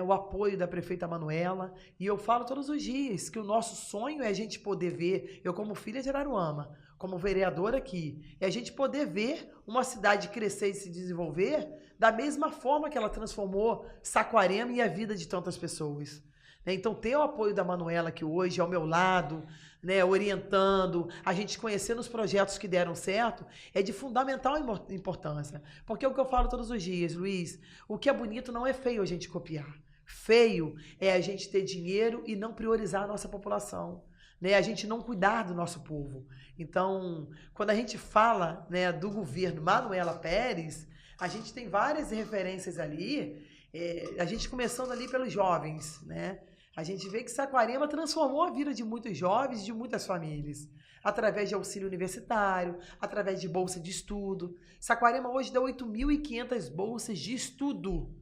o apoio da prefeita Manuela, e eu falo todos os dias que o nosso sonho é a gente poder ver, eu como filha de Araruama, como vereadora aqui, é a gente poder ver uma cidade crescer e se desenvolver da mesma forma que ela transformou Saquarema e a vida de tantas pessoas. Então, ter o apoio da Manuela aqui hoje ao meu lado, né, orientando, a gente conhecendo os projetos que deram certo, é de fundamental importância. Porque é o que eu falo todos os dias, Luiz, o que é bonito não é feio a gente copiar. Feio é a gente ter dinheiro e não priorizar a nossa população, né, a gente não cuidar do nosso povo. Então, quando a gente fala, né, do governo Manuela Pérez, a gente tem várias referências ali, a gente começando ali pelos jovens, né? A gente vê que Saquarema transformou a vida de muitos jovens, de muitas famílias, através de auxílio universitário, através de bolsa de estudo. Saquarema hoje dá 8.500 bolsas de estudo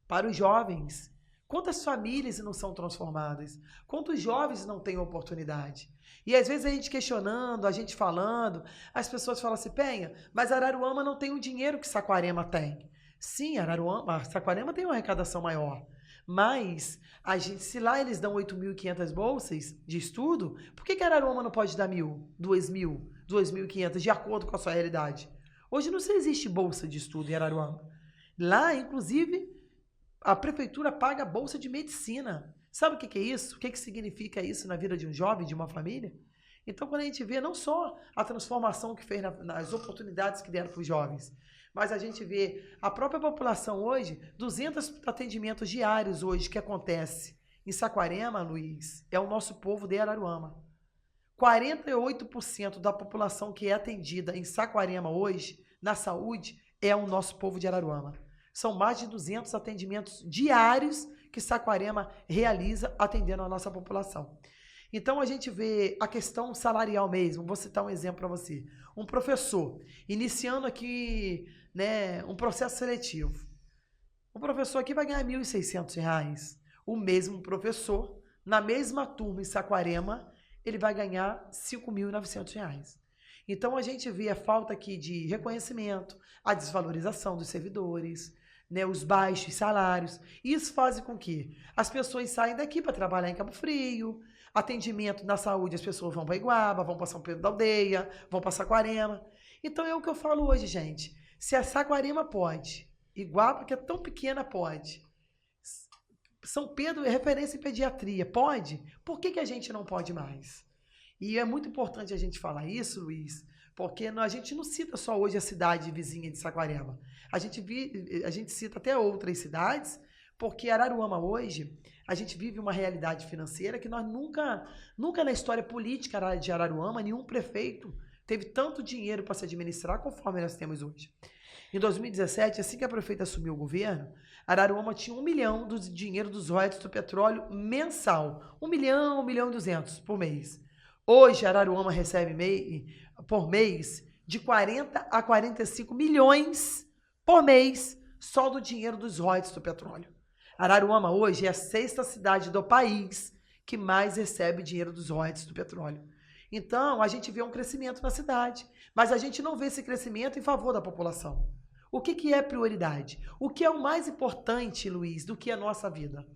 para os jovens. Quantas famílias não são transformadas? Quantos jovens não têm oportunidade? E às vezes a gente questionando, a gente falando, as pessoas falam assim, Penha, mas Araruama não tem o dinheiro que Saquarema tem. Sim, Saquarema tem uma arrecadação maior. Mas, se lá eles dão 8.500 bolsas de estudo, por que Araruama não pode dar 1.000, 2.000, 2.500, de acordo com a sua realidade? Hoje não existe bolsa de estudo em Araruama. Lá, inclusive, a prefeitura paga a bolsa de medicina. Sabe o que é isso? O que significa isso na vida de um jovem, de uma família? Então, quando a gente vê não só a transformação que fez nas oportunidades que deram para os jovens, mas a gente vê a própria população hoje, 200 atendimentos diários hoje que acontece em Saquarema, Luiz, é o nosso povo de Araruama. 48% da população que é atendida em Saquarema hoje, na saúde, é o nosso povo de Araruama. São mais de 200 atendimentos diários que Saquarema realiza atendendo a nossa população. Então, a gente vê a questão salarial mesmo. Vou citar um exemplo para você. Um professor, iniciando aqui, né, um processo seletivo. O professor aqui vai ganhar R$ 1.600. O mesmo professor, na mesma turma em Saquarema, ele vai ganhar R$ 5.900. Então, a gente vê a falta aqui de reconhecimento, a desvalorização dos servidores, né, os baixos salários. Isso faz com que as pessoas saiam daqui para trabalhar em Cabo Frio, atendimento na saúde, as pessoas vão para Iguaba, vão para São Pedro da Aldeia, vão para Saquarema. Então, é o que eu falo hoje, gente. Se a Saquarema pode, Iguaba, que é tão pequena, pode. São Pedro é referência em pediatria, pode? Por que a gente não pode mais? E é muito importante a gente falar isso, Luiz, porque a gente não cita só hoje a cidade vizinha de Saquarema. A gente cita até outras cidades, porque Araruama hoje, a gente vive uma realidade financeira que nós nunca na história política de Araruama, nenhum prefeito teve tanto dinheiro para se administrar conforme nós temos hoje. Em 2017, assim que a prefeita assumiu o governo, Araruama tinha 1 milhão do dinheiro dos royalties do petróleo mensal. 1 milhão, 1 milhão e 200 por mês. Hoje, Araruama recebe por mês de 40 a 45 milhões por mês só do dinheiro dos royalties do petróleo. Araruama hoje é a 6ª cidade do país que mais recebe dinheiro dos royalties do petróleo. Então, a gente vê um crescimento na cidade, mas a gente não vê esse crescimento em favor da população. O que é prioridade? O que é o mais importante, Luiz, do que a nossa vida?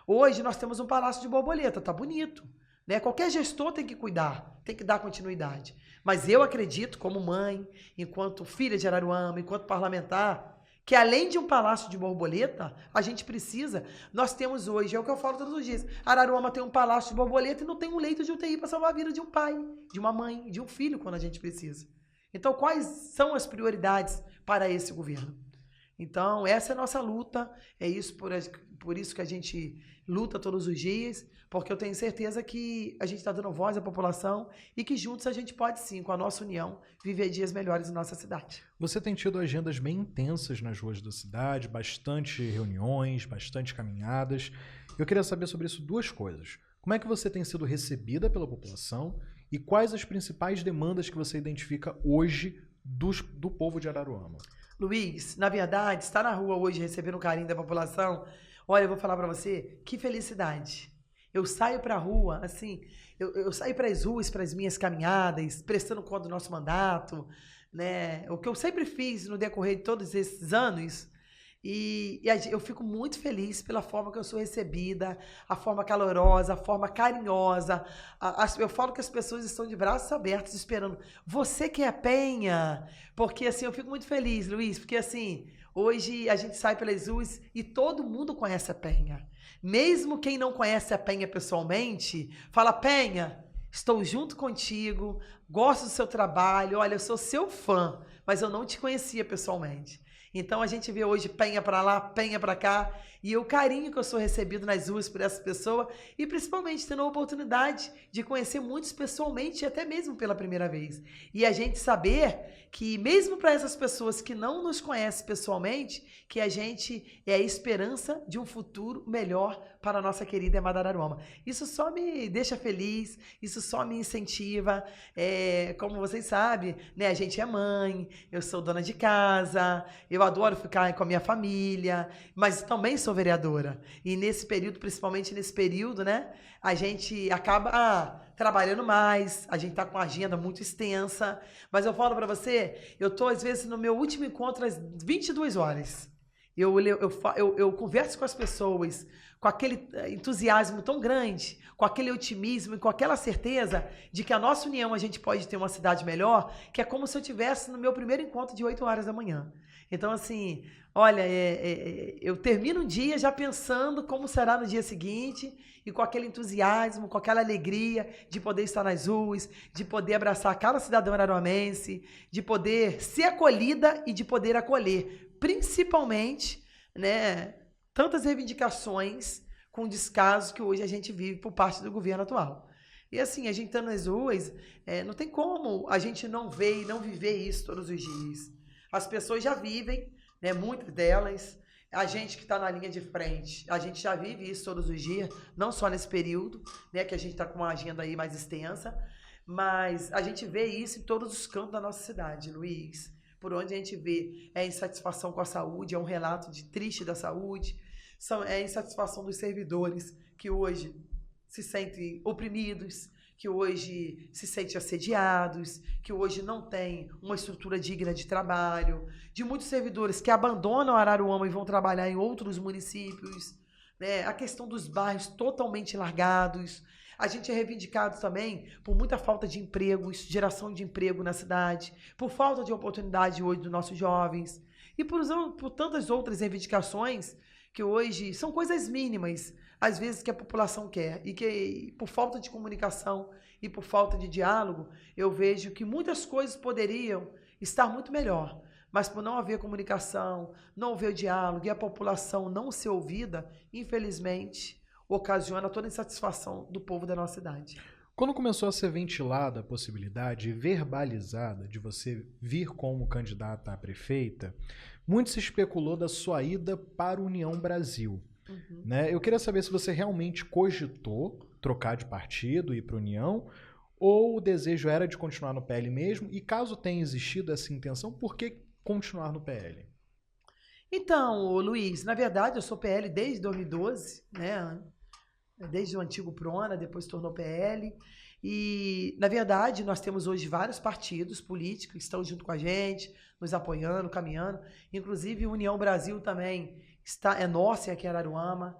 Hoje nós temos um palácio de borboleta, tá bonito, né? Qualquer gestor tem que cuidar, tem que dar continuidade. Mas eu acredito, como mãe, enquanto filha de Araruama, enquanto parlamentar, que além de um palácio de borboleta, a gente precisa, nós temos hoje, é o que eu falo todos os dias, Araruama tem um palácio de borboleta e não tem um leito de UTI para salvar a vida de um pai, de uma mãe, de um filho quando a gente precisa. Então, quais são as prioridades para esse governo? Então, essa é a nossa luta, é isso por isso que a gente luta todos os dias, porque eu tenho certeza que a gente está dando voz à população e que juntos a gente pode sim, com a nossa união, viver dias melhores na nossa cidade. Você tem tido agendas bem intensas nas ruas da cidade, bastante reuniões, bastante caminhadas. Eu queria saber sobre isso 2 coisas. Como é que você tem sido recebida pela população e quais as principais demandas que você identifica hoje do povo de Araruama? Luiz, na verdade, estar na rua hoje recebendo o carinho da população, olha, eu vou falar para você, que felicidade. Eu saio para a rua, assim, eu saio para as ruas, para as minhas caminhadas, prestando conta do nosso mandato, né? O que eu sempre fiz no decorrer de todos esses anos. E eu fico muito feliz pela forma que eu sou recebida, a forma calorosa, a forma carinhosa. Eu falo que as pessoas estão de braços abertos esperando. Você que é Penha? Porque assim, eu fico muito feliz, Luiz, porque assim, hoje a gente sai pelas ruas e todo mundo conhece a Penha. Mesmo quem não conhece a Penha pessoalmente, fala, Penha, estou junto contigo, gosto do seu trabalho, olha, eu sou seu fã, mas eu não te conhecia pessoalmente. Então, a gente vê hoje Penha para lá, Penha para cá, e o carinho que eu sou recebido nas ruas por essa pessoa, e principalmente tendo a oportunidade de conhecer muitos pessoalmente, até mesmo pela primeira vez. E a gente saber que, mesmo para essas pessoas que não nos conhecem pessoalmente, que a gente é a esperança de um futuro melhor para a nossa querida e amada Araruama. Isso só me deixa feliz, isso só me incentiva. Como vocês sabem, né, a gente é mãe, eu sou dona de casa, eu adoro ficar com a minha família, mas também sou vereadora. E nesse período, principalmente nesse período, né, a gente acaba trabalhando mais, a gente tá com uma agenda muito extensa, mas eu falo para você, eu tô às vezes no meu último encontro às 22 horas. Eu converso com as pessoas com aquele entusiasmo tão grande, com aquele otimismo e com aquela certeza de que a nossa união a gente pode ter uma cidade melhor, que é como se eu estivesse no meu primeiro encontro de 8 horas da manhã. Então, assim, olha, eu termino um dia já pensando como será no dia seguinte e com aquele entusiasmo, com aquela alegria de poder estar nas ruas, de poder abraçar cada cidadão araruamense, de poder ser acolhida e de poder acolher, principalmente, né, tantas reivindicações com descaso que hoje a gente vive por parte do governo atual. E assim, a gente tá nas ruas, não tem como a gente não ver e não viver isso todos os dias. As pessoas já vivem, né, muitas delas. A gente que está na linha de frente, a gente já vive isso todos os dias, não só nesse período, né, que a gente está com uma agenda aí mais extensa, mas a gente vê isso em todos os cantos da nossa cidade, Luiz. Por onde a gente vê insatisfação com a saúde, é um relato de triste da saúde, é insatisfação dos servidores que hoje se sentem oprimidos, que hoje se sentem assediados, que hoje não tem uma estrutura digna de trabalho, de muitos servidores que abandonam Araruama e vão trabalhar em outros municípios, né? A questão dos bairros totalmente largados. A gente é reivindicado também por muita falta de empregos, geração de emprego na cidade, por falta de oportunidade hoje dos nossos jovens e por tantas outras reivindicações que hoje são coisas mínimas, às vezes, que a população quer, e que por falta de comunicação e por falta de diálogo, eu vejo que muitas coisas poderiam estar muito melhor, mas por não haver comunicação, não haver diálogo e a população não ser ouvida, infelizmente, ocasiona toda a insatisfação do povo da nossa cidade. Quando começou a ser ventilada a possibilidade, verbalizada, de você vir como candidata a prefeita, muito se especulou da sua ida para a União Brasil. Uhum. Né? Eu queria saber se você realmente cogitou trocar de partido e ir para a União, ou o desejo era de continuar no PL mesmo, e caso tenha existido essa intenção, por que continuar no PL? Então, Luiz, na verdade eu sou PL desde 2012, né? Desde o antigo Prona, depois se tornou PL. E, na verdade, nós temos hoje vários partidos políticos que estão junto com a gente, nos apoiando, caminhando. Inclusive, a União Brasil também é nossa aqui em Araruama,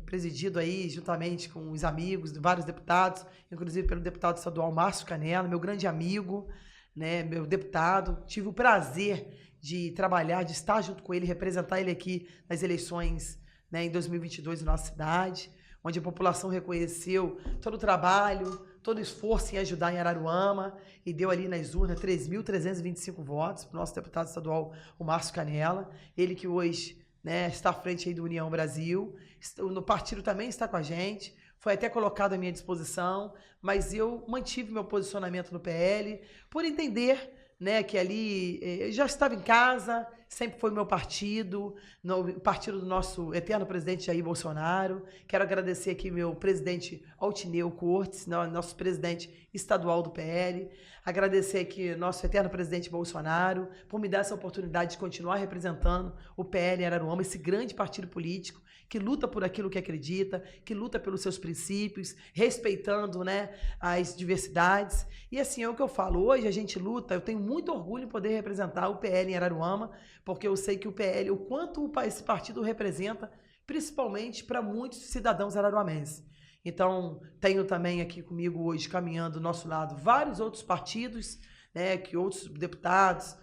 presidido aí juntamente com os amigos de vários deputados, inclusive pelo deputado estadual Márcio Canela, meu grande amigo, né, meu deputado. Tive o prazer de trabalhar, de estar junto com ele, representar ele aqui nas eleições, né, em 2022 na nossa cidade, onde a população reconheceu todo o trabalho, todo o esforço em ajudar em Araruama e deu ali nas urnas 3.325 votos para o nosso deputado estadual, o Márcio Canela, ele que hoje, né, está à frente aí do União Brasil, no partido também está com a gente, foi até colocado à minha disposição, mas eu mantive meu posicionamento no PL por entender, né, que ali eu já estava em casa, sempre foi meu partido, no partido do nosso eterno presidente Jair Bolsonaro. Quero agradecer aqui meu presidente Altineu Cortes, nosso presidente estadual do PL. Agradecer aqui nosso eterno presidente Bolsonaro por me dar essa oportunidade de continuar representando o PL em Araruama, esse grande partido político que luta por aquilo que acredita, que luta pelos seus princípios, respeitando, né, as diversidades. E assim, é o que eu falo, hoje a gente luta, eu tenho muito orgulho em poder representar o PL em Araruama, porque eu sei que o PL, o quanto esse partido representa, principalmente para muitos cidadãos araruamenses. Então, tenho também aqui comigo hoje, caminhando do nosso lado, vários outros partidos, né, que outros deputados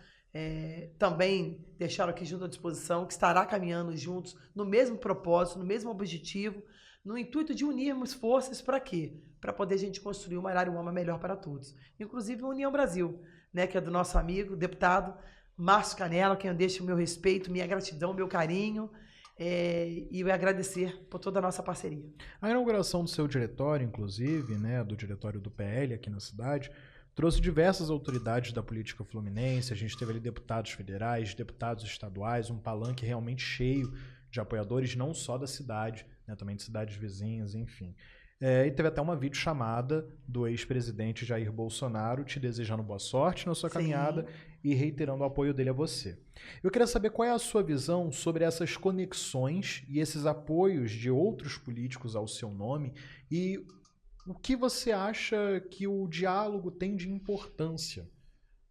também deixaram aqui junto à disposição, que estará caminhando juntos no mesmo propósito, no mesmo objetivo, no intuito de unirmos forças para quê? Para poder a gente construir uma Araruama melhor para todos. Inclusive a União Brasil, né, que é do nosso amigo, deputado Márcio Canela, quem eu deixo o meu respeito, minha gratidão, meu carinho, e agradecer por toda a nossa parceria. A inauguração do seu diretório, inclusive, né, do diretório do PL aqui na cidade, trouxe diversas autoridades da política fluminense. A gente teve ali deputados federais, deputados estaduais, um palanque realmente cheio de apoiadores, não só da cidade, né, também de cidades vizinhas, enfim. E teve até uma videochamada do ex-presidente Jair Bolsonaro te desejando boa sorte na sua caminhada e reiterando o apoio dele a você. Eu queria saber qual é a sua visão sobre essas conexões e esses apoios de outros políticos ao seu nome e o que você acha que o diálogo tem de importância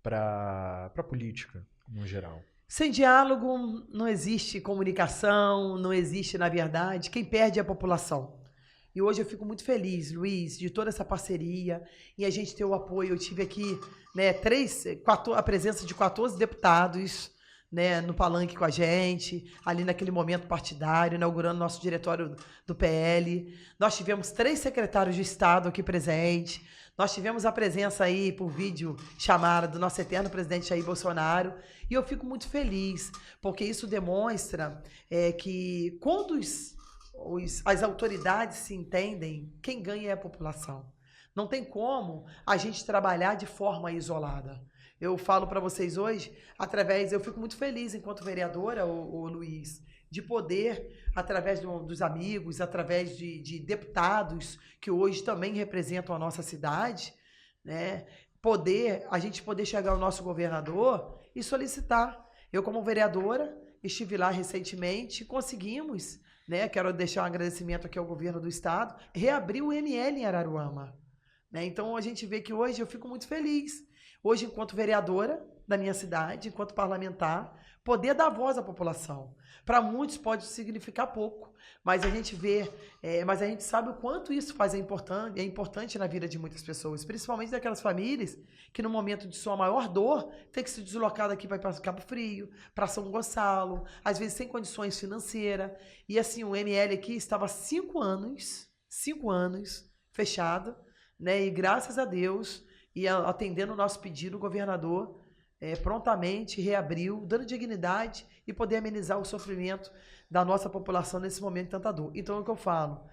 para a política no geral? Sem diálogo não existe comunicação, não existe, na verdade, quem perde é a população. E hoje eu fico muito feliz, Luiz, de toda essa parceria e a gente ter o apoio. Eu tive aqui, né, a presença de 14 deputados, né, no palanque com a gente, ali naquele momento partidário, inaugurando nosso diretório do PL. Nós tivemos 3 secretários de Estado aqui presentes. Nós tivemos a presença aí por vídeo chamada do nosso eterno presidente Jair Bolsonaro. E eu fico muito feliz, porque isso demonstra que quando as autoridades se entendem, quem ganha é a população. Não tem como a gente trabalhar de forma isolada. Eu falo para vocês hoje, eu fico muito feliz enquanto vereadora, o Luiz, de poder, através dos amigos, através de deputados que hoje também representam a nossa cidade, né, a gente poder chegar ao nosso governador e solicitar. Eu, como vereadora, estive lá recentemente e conseguimos, né, quero deixar um agradecimento aqui ao governo do estado, reabrir o ML em Araruama. Né? Então, a gente vê que hoje eu fico muito feliz. Hoje, enquanto vereadora da minha cidade, enquanto parlamentar, poder dar voz à população. Para muitos pode significar pouco, mas a gente vê, mas a gente sabe o quanto isso é importante na vida de muitas pessoas, principalmente daquelas famílias que no momento de sua maior dor tem que se deslocar daqui para Cabo Frio, para São Gonçalo, às vezes sem condições financeiras. E assim, o ML aqui estava 5 anos fechado, né? E graças a Deus, e atendendo o nosso pedido, o governador prontamente reabriu, dando dignidade e poder amenizar o sofrimento da nossa população nesse momento de tanta dor. Então é o que eu falo,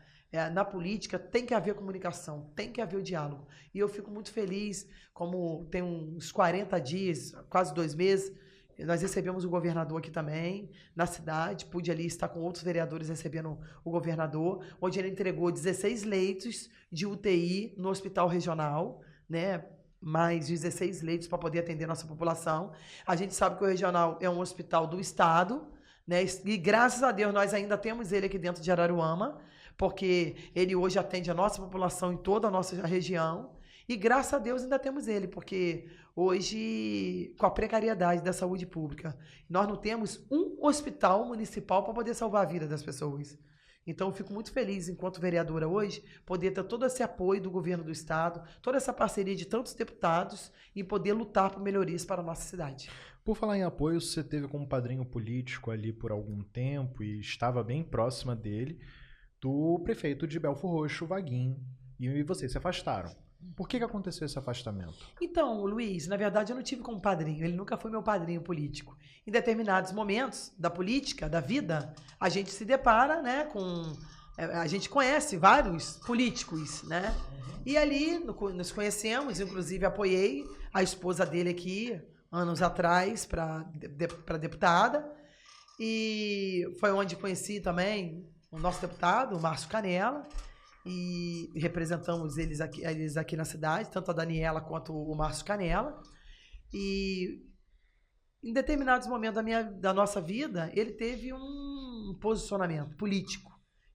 na política tem que haver comunicação, tem que haver o diálogo. E eu fico muito feliz, como tem uns 40 dias, quase 2 meses, nós recebemos o governador aqui também, na cidade, pude ali estar com outros vereadores recebendo o governador, onde ele entregou 16 leitos de UTI no hospital regional, né? Mais 16 leitos para poder atender nossa população. A gente sabe que o regional é um hospital do estado, né? E graças a Deus nós ainda temos ele aqui dentro de Araruama, porque ele hoje atende a nossa população em toda a nossa região. E graças a Deus ainda temos ele, porque hoje, com a precariedade da saúde pública, nós não temos um hospital municipal para poder salvar a vida das pessoas. Então, eu fico muito feliz, enquanto vereadora hoje, poder ter todo esse apoio do governo do estado, toda essa parceria de tantos deputados e poder lutar por melhorias para a nossa cidade. Por falar em apoio, você teve como padrinho político ali por algum tempo e estava bem próxima dele, do prefeito de Belfor Roxo, Vaguinho, e vocês se afastaram. Por que aconteceu esse afastamento? Então, Luiz, na verdade eu não tive como padrinho, ele nunca foi meu padrinho político. Em determinados momentos da política, da vida, a gente se depara, né, a gente conhece vários políticos, né? E ali nos conhecemos, inclusive apoiei a esposa dele aqui, anos atrás, para deputada. E foi onde conheci também o nosso deputado, o Márcio Canela, e representamos eles aqui na cidade, tanto a Daniela quanto o Márcio Canela. E em determinados momentos da nossa vida, ele teve um posicionamento político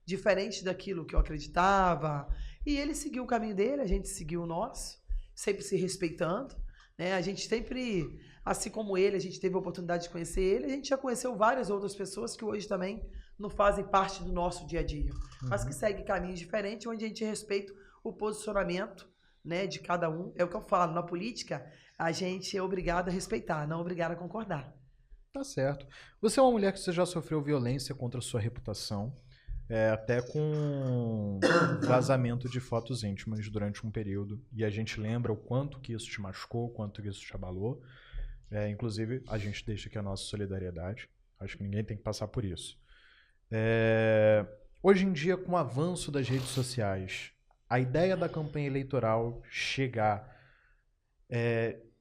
diferente daquilo que eu acreditava, e ele seguiu o caminho dele, a gente seguiu o nosso, sempre se respeitando, né? A gente sempre, assim como ele, a gente teve a oportunidade de conhecer ele, a gente já conheceu várias outras pessoas que hoje também não fazem parte do nosso dia a dia, mas que seguem caminhos diferentes, onde a gente respeita o posicionamento, né, de cada um. É o que eu falo, na política, a gente é obrigado a respeitar, não obrigado a concordar. Tá certo. Você é uma mulher que você já sofreu violência contra a sua reputação, até com vazamento de fotos íntimas durante um período, e a gente lembra o quanto que isso te machucou, o quanto que isso te abalou. Inclusive, a gente deixa aqui a nossa solidariedade. Acho que ninguém tem que passar por isso. Hoje em dia, com o avanço das redes sociais, a ideia da campanha eleitoral chegar,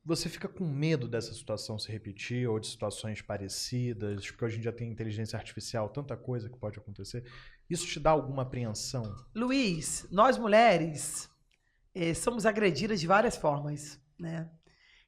você fica com medo dessa situação se repetir ou de situações parecidas, porque hoje em dia tem inteligência artificial, tanta coisa que pode acontecer. Isso te dá alguma apreensão? Luiz, nós mulheres somos agredidas de várias formas, né?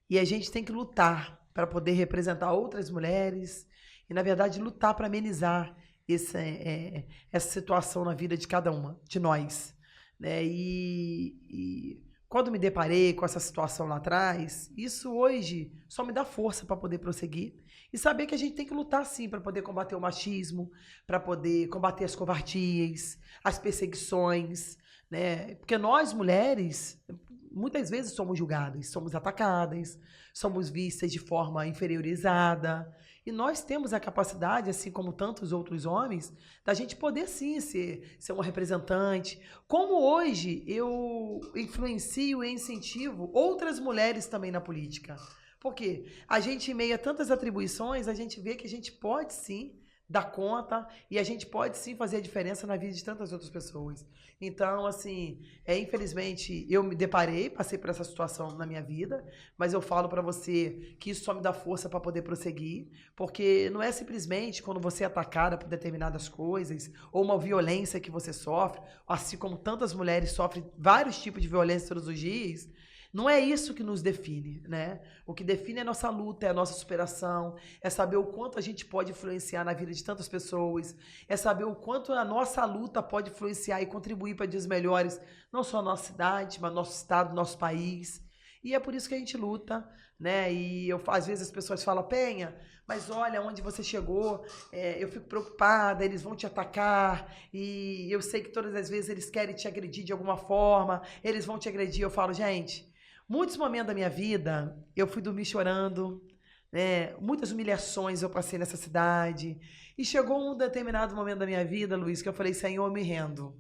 E a gente tem que lutar para poder representar outras mulheres e, na verdade, lutar para amenizar essa situação na vida de cada uma, de nós, né? E quando me deparei com essa situação lá atrás, isso hoje só me dá força para poder prosseguir e saber que a gente tem que lutar sim para poder combater o machismo, para poder combater as covardias, as perseguições, né? Porque nós mulheres muitas vezes somos julgadas, somos atacadas, somos vistas de forma inferiorizada. E nós temos a capacidade, assim como tantos outros homens, da gente poder sim ser uma representante. Como hoje eu influencio e incentivo outras mulheres também na política. Porque a gente, em meio a tantas atribuições, a gente vê que a gente pode sim dar conta e a gente pode sim fazer a diferença na vida de tantas outras pessoas. Então, assim, infelizmente, eu me deparei, passei por essa situação na minha vida, mas eu falo pra você que isso só me dá força pra poder prosseguir, porque não é simplesmente quando você é atacada por determinadas coisas ou uma violência que você sofre, assim como tantas mulheres sofrem vários tipos de violência todos os dias. Não é isso que nos define, né? O que define é a nossa luta, é a nossa superação, é saber o quanto a gente pode influenciar na vida de tantas pessoas, é saber o quanto a nossa luta pode influenciar e contribuir para dias melhores, não só a nossa cidade, mas nosso estado, nosso país. E é por isso que a gente luta, né? E às vezes as pessoas falam, Penha, mas olha onde você chegou, eu fico preocupada, eles vão te atacar, e eu sei que todas as vezes eles querem te agredir de alguma forma, eles vão te agredir. Eu falo, gente, muitos momentos da minha vida, eu fui dormir chorando, né? Muitas humilhações eu passei nessa cidade. E chegou um determinado momento da minha vida, Luiz, que eu falei, Senhor, eu me rendo.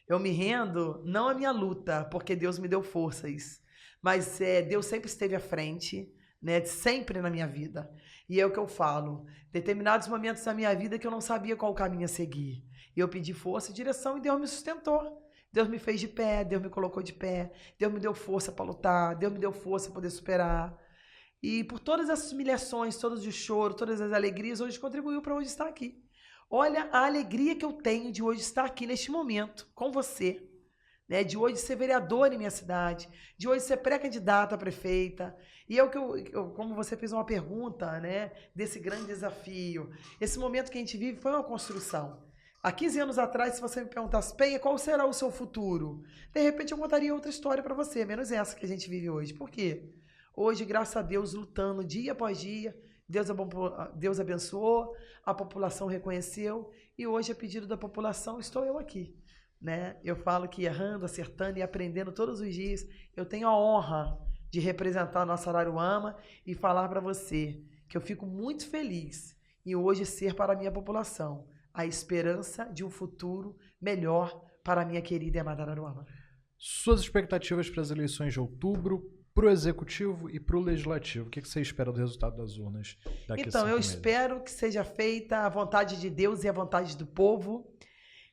Eu me rendo, não à minha luta, porque Deus me deu forças. Mas Deus sempre esteve à frente, né? Sempre na minha vida. E é o que eu falo. Determinados momentos da minha vida que eu não sabia qual caminho a seguir. E eu pedi força e direção e Deus me sustentou. Deus me fez de pé, Deus me colocou de pé, Deus me deu força para lutar, Deus me deu força para poder superar. E por todas essas humilhações, todos os choros, todas as alegrias, hoje contribuiu para hoje estar aqui. Olha a alegria que eu tenho de hoje estar aqui neste momento, com você, né? De hoje ser vereador em minha cidade, de hoje ser pré-candidata a prefeita. E é o que como você fez uma pergunta, né? Desse grande desafio. Esse momento que a gente vive foi uma construção. Há 15 anos atrás, se você me perguntasse, Penha, qual será o seu futuro? De repente eu contaria outra história para você, menos essa que a gente vive hoje. Por quê? Hoje, graças a Deus, lutando dia após dia, Deus abençoou, a população reconheceu, e hoje, a pedido da população, estou eu aqui, né? Eu falo que errando, acertando e aprendendo todos os dias, eu tenho a honra de representar a nossa Araruama e falar para você que eu fico muito feliz em hoje ser para a minha população a esperança de um futuro melhor para a minha querida e amada Araruama. Suas expectativas para as eleições de outubro, para o Executivo e para o Legislativo? O que você espera do resultado das urnas daqui a 5 meses? Então, eu espero que seja feita a vontade de Deus e a vontade do povo,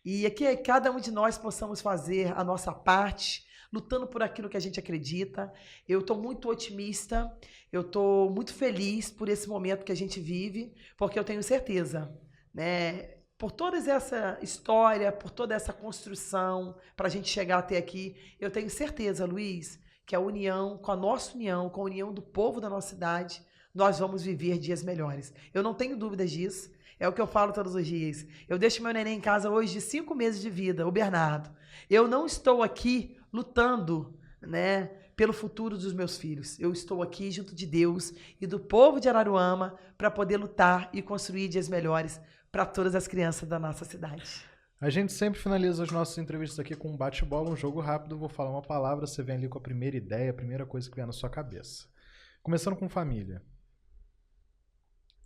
e que cada um de nós possamos fazer a nossa parte, lutando por aquilo que a gente acredita. Eu estou muito otimista, eu estou muito feliz por esse momento que a gente vive, porque eu tenho certeza, né? Por toda essa história, por toda essa construção, para a gente chegar até aqui, eu tenho certeza, Luiz, que a união, com a nossa união, com a união do povo da nossa cidade, nós vamos viver dias melhores. Eu não tenho dúvidas disso, é o que eu falo todos os dias. Eu deixo meu neném em casa hoje de 5 meses de vida, o Bernardo. Eu não estou aqui lutando, né, pelo futuro dos meus filhos. Eu estou aqui junto de Deus e do povo de Araruama para poder lutar e construir dias melhores para todas as crianças da nossa cidade. A gente sempre finaliza as nossas entrevistas aqui com um bate-bola, um jogo rápido. Eu vou falar uma palavra, você vem ali com a primeira ideia, a primeira coisa que vem na sua cabeça. Começando com família.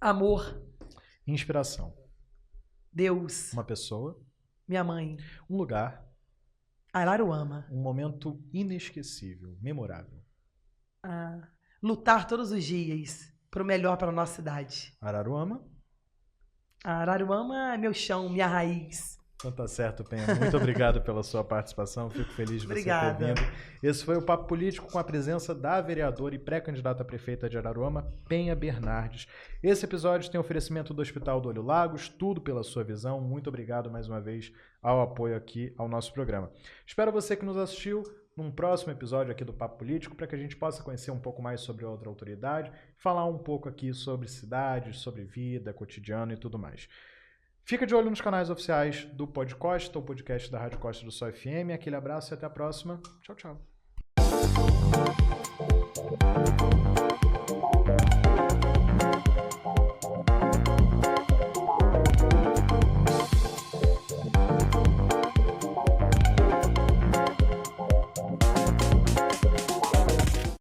Amor. Inspiração. Deus. Uma pessoa. Minha mãe. Um lugar. Araruama. Um momento inesquecível, memorável. Lutar todos os dias para o melhor para a nossa cidade. Araruama. Araruama é meu chão, minha raiz. Então tá certo, Penha. Muito obrigado pela sua participação. Fico feliz de você ter vindo. Esse foi o Papo Político com a presença da vereadora e pré-candidata a prefeita de Araruama, Penha Bernardes. Esse episódio tem oferecimento do Hospital do Olho Lagos, tudo pela sua visão. Muito obrigado mais uma vez ao apoio aqui ao nosso programa. Espero você que nos assistiu num próximo episódio aqui do Papo Político, para que a gente possa conhecer um pouco mais sobre outra autoridade, falar um pouco aqui sobre cidades, sobre vida, cotidiano e tudo mais. Fica de olho nos canais oficiais do Pod Costa, o podcast da Rádio Costa do Sol FM. Aquele abraço e até a próxima. Tchau, tchau.